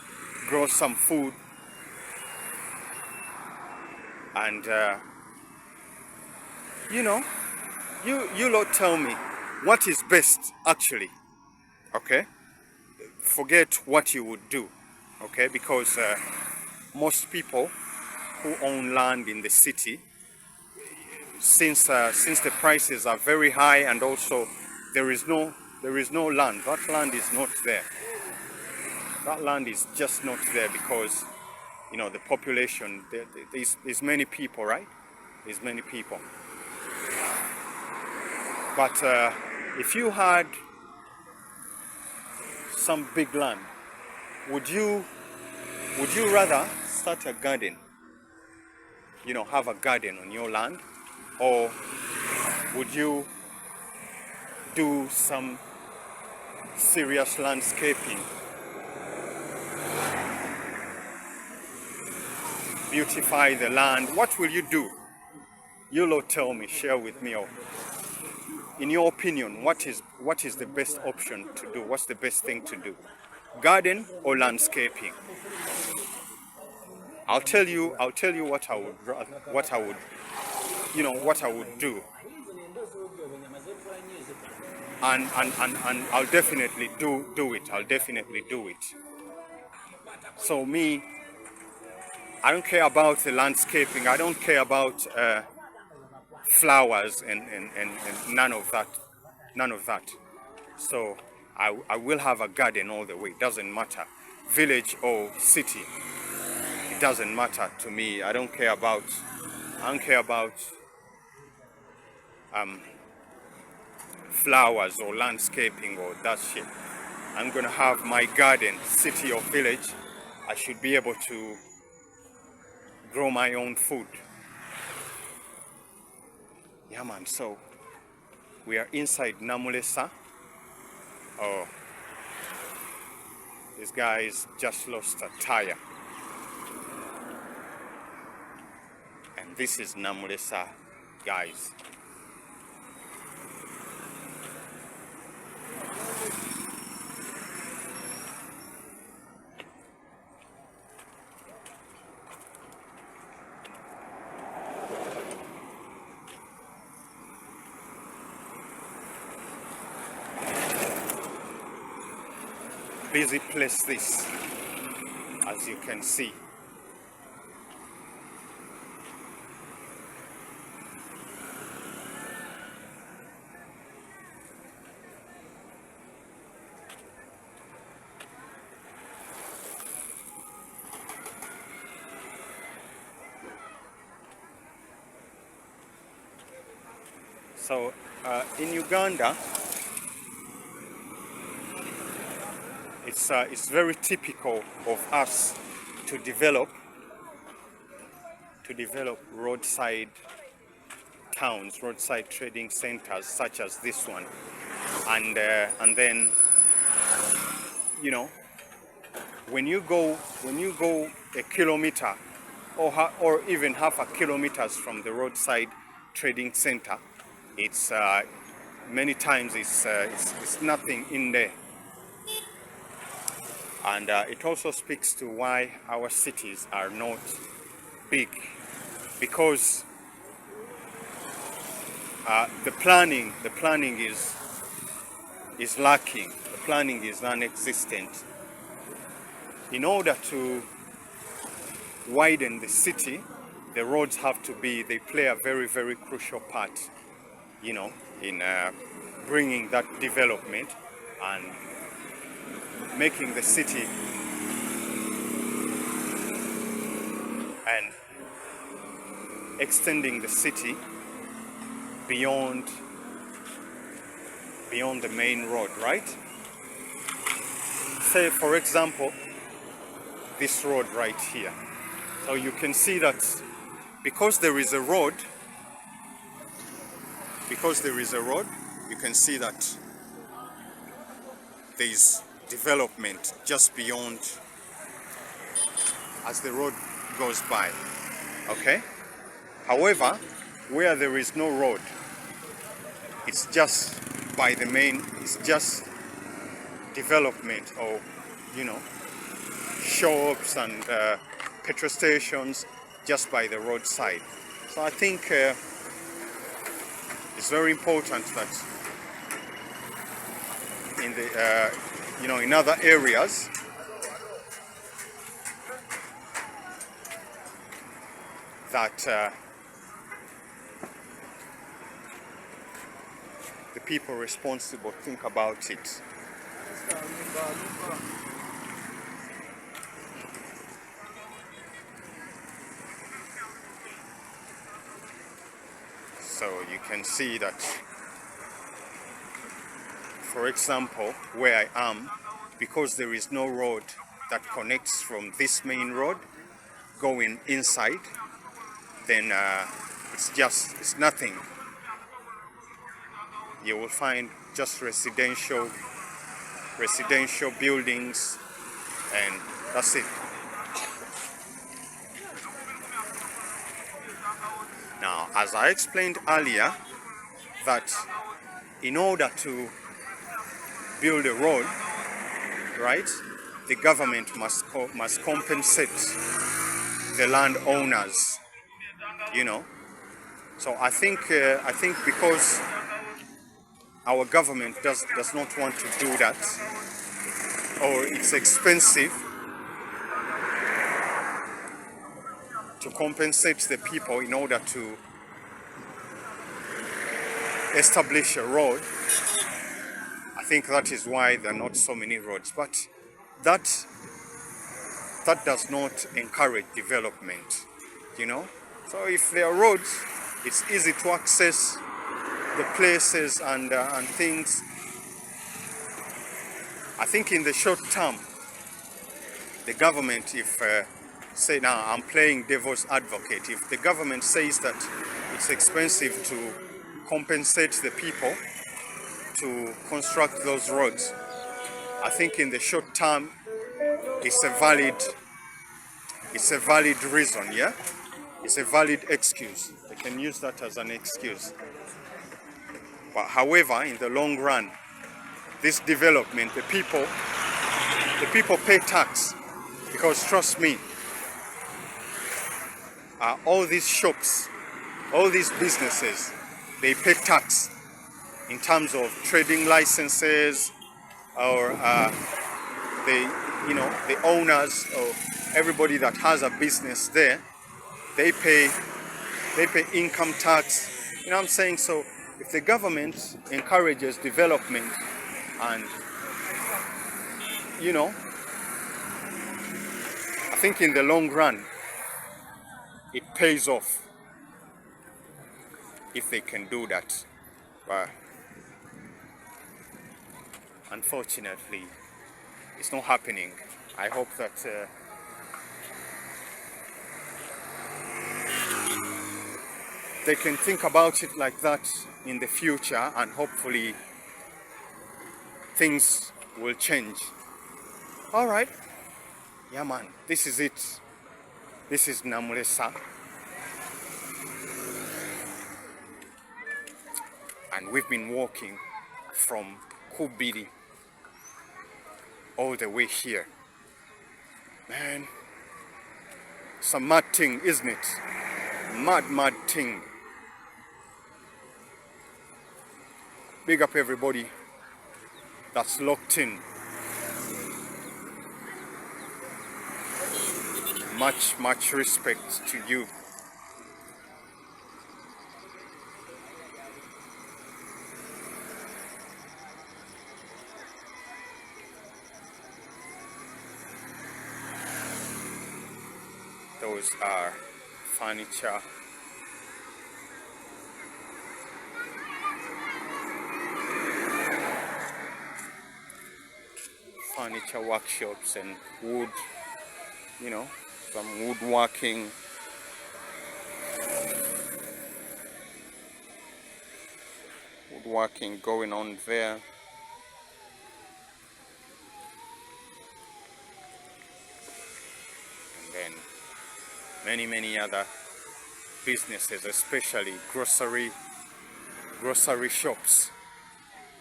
grow some food, and you lot tell me what is best actually, okay? Forget what you would do, okay? Because most people who own land in the city, since the prices are very high, and also there is no land, that land is not there. That land is just not there because the population, there's many people, right? There's many people. But if you had some big land, would you rather start a garden, have a garden on your land, or would you do some serious landscaping, beautify the land? What will you do? You lot tell me, share with me. Or in your opinion, what is the best option to do? What's the best thing to do? Garden or landscaping? I'll tell you what I would do. And I'll definitely do it. I'll definitely do it. So me, I don't care about the landscaping. I don't care about flowers and none of that. So I will have a garden all the way. It doesn't matter, village or city. It doesn't matter to me. I don't care about flowers or landscaping or that shit. I'm gonna have my garden, city or village. I should be able to grow my own food. Yeah, man. So we are inside Namulesa. Oh, this guy's just lost a tire. And this is Namulesa, guys. busy place this, as you can see. So in Uganda, it's very typical of us to develop roadside towns, roadside trading centers such as this one, and then, you know, when you go a kilometer or even half a kilometers from the roadside trading center, it's many times it's nothing in there. And it also speaks to why our cities are not big, because the planning is lacking. The planning is non-existent. In order to widen the city, the roads they play a very, very crucial part, you know, in bringing that development and making the city and extending the city beyond the main road, right? Say, for example, this road right here. So you can see that because there is a road, you can see that there is development just beyond as the road goes by. Okay? However, where there is no road, it's just by the main, it's just development, or, you know, shops and petrol stations just by the roadside. So I think it's very important that in the you know, in other areas that the people responsible think about it. So you can see that, for example, where I am, because there is no road that connects from this main road going inside, then it's nothing. You will find just residential buildings, and that's it. Now, as I explained earlier, that in order to build a road, right, the government must compensate the landowners, you know. So I think because our government does not want to do that, or it's expensive to compensate the people in order to establish a road, I think that is why there are not so many roads. But that does not encourage development, you know. So if there are roads, it's easy to access the places and things. I think in the short term, the government, if say, now I'm playing devil's advocate, if the government says that it's expensive to compensate the people to construct those roads, I think in the short term it's a valid reason, yeah? It's a valid excuse. They can use that as an excuse. But however, in the long run, this development, the people pay tax, because trust me, all these shops, all these businesses, they pay tax in terms of trading licenses or the owners or everybody that has a business there, they pay income tax. You know what I'm saying? So if the government encourages development and, you know, I think in the long run, it pays off if they can do that. But unfortunately, it's not happening. I hope that they can think about it like that in the future, and hopefully things will change. All right. Yeah, man. This is it. This is Namulesa. And we've been walking from Bbiri all the way here. Man, it's a mad thing, isn't it? Mad thing. Big up everybody that's locked in. Much respect to you. Those are furniture. Furniture workshops and wood, you know, some woodworking. Woodworking going on there. And then many other businesses, especially grocery shops.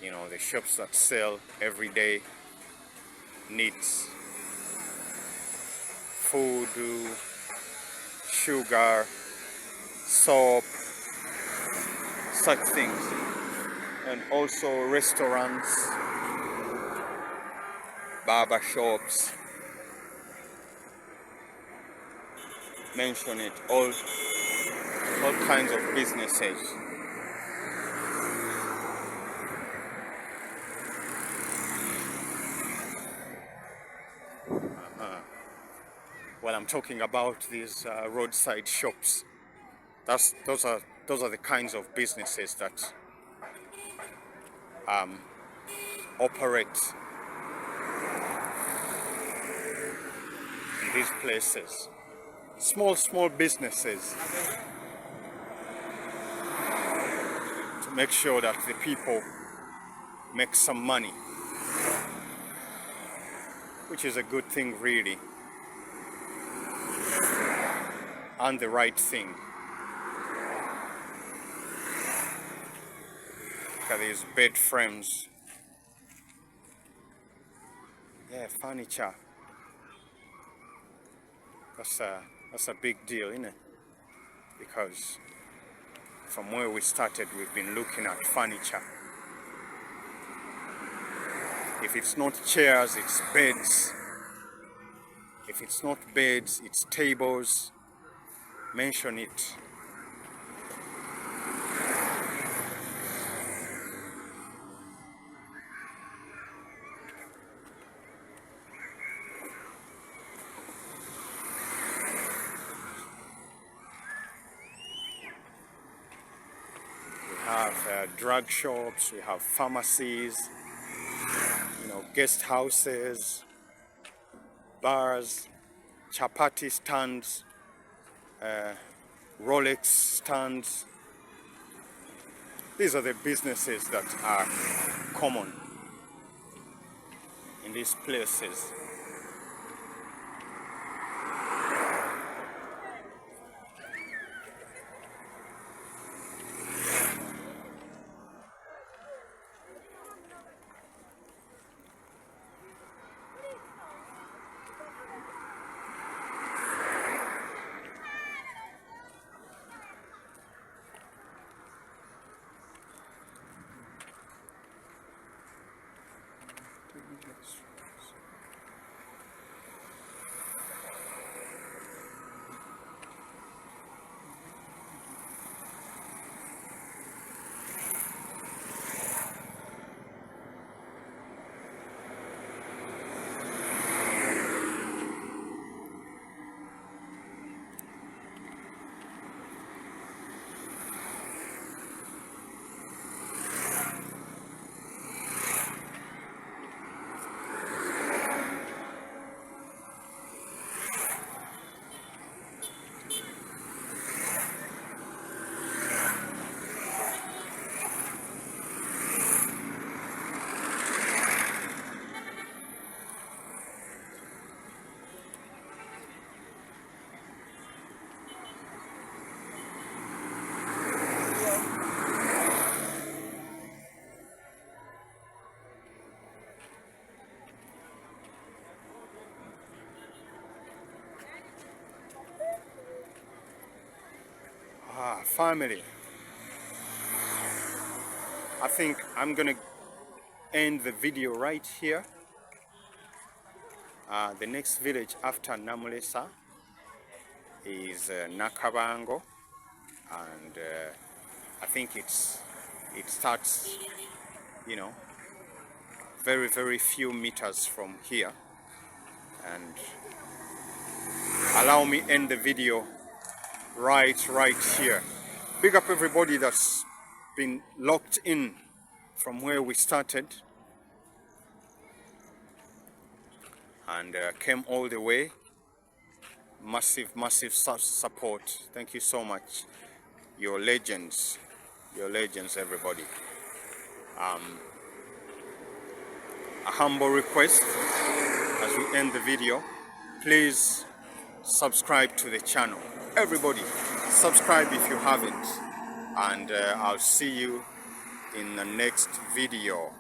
You know, the shops that sell everyday needs, food, sugar, soap, such things. And also restaurants, barber shops, mention it, all kinds of businesses. Well, I'm talking about these roadside shops. Those are the kinds of businesses that operate in these places. Small businesses to make sure that the people make some money, which is a good thing, really, and the right thing. Look at these bed frames. Yeah, furniture. That's a big deal, isn't it? Because from where we started, we've been looking at furniture. If it's not chairs, it's beds. If it's not beds, it's tables. Mention it. We have drug shops, we have pharmacies, you know, guest houses, bars, chapati stands, Rolex stands. These are the businesses that are common in these places. family, I think I'm gonna end the video right here. The next village after Namulesa is Nakabango, and I think it starts, you know, very few meters from here. And allow me end the video right here. Big up everybody that's been locked in from where we started and came all the way. Massive support. Thank you so much. You're legends, everybody. A humble request as we end the video, please subscribe to the channel. Everybody, subscribe if you haven't, and I'll see you in the next video.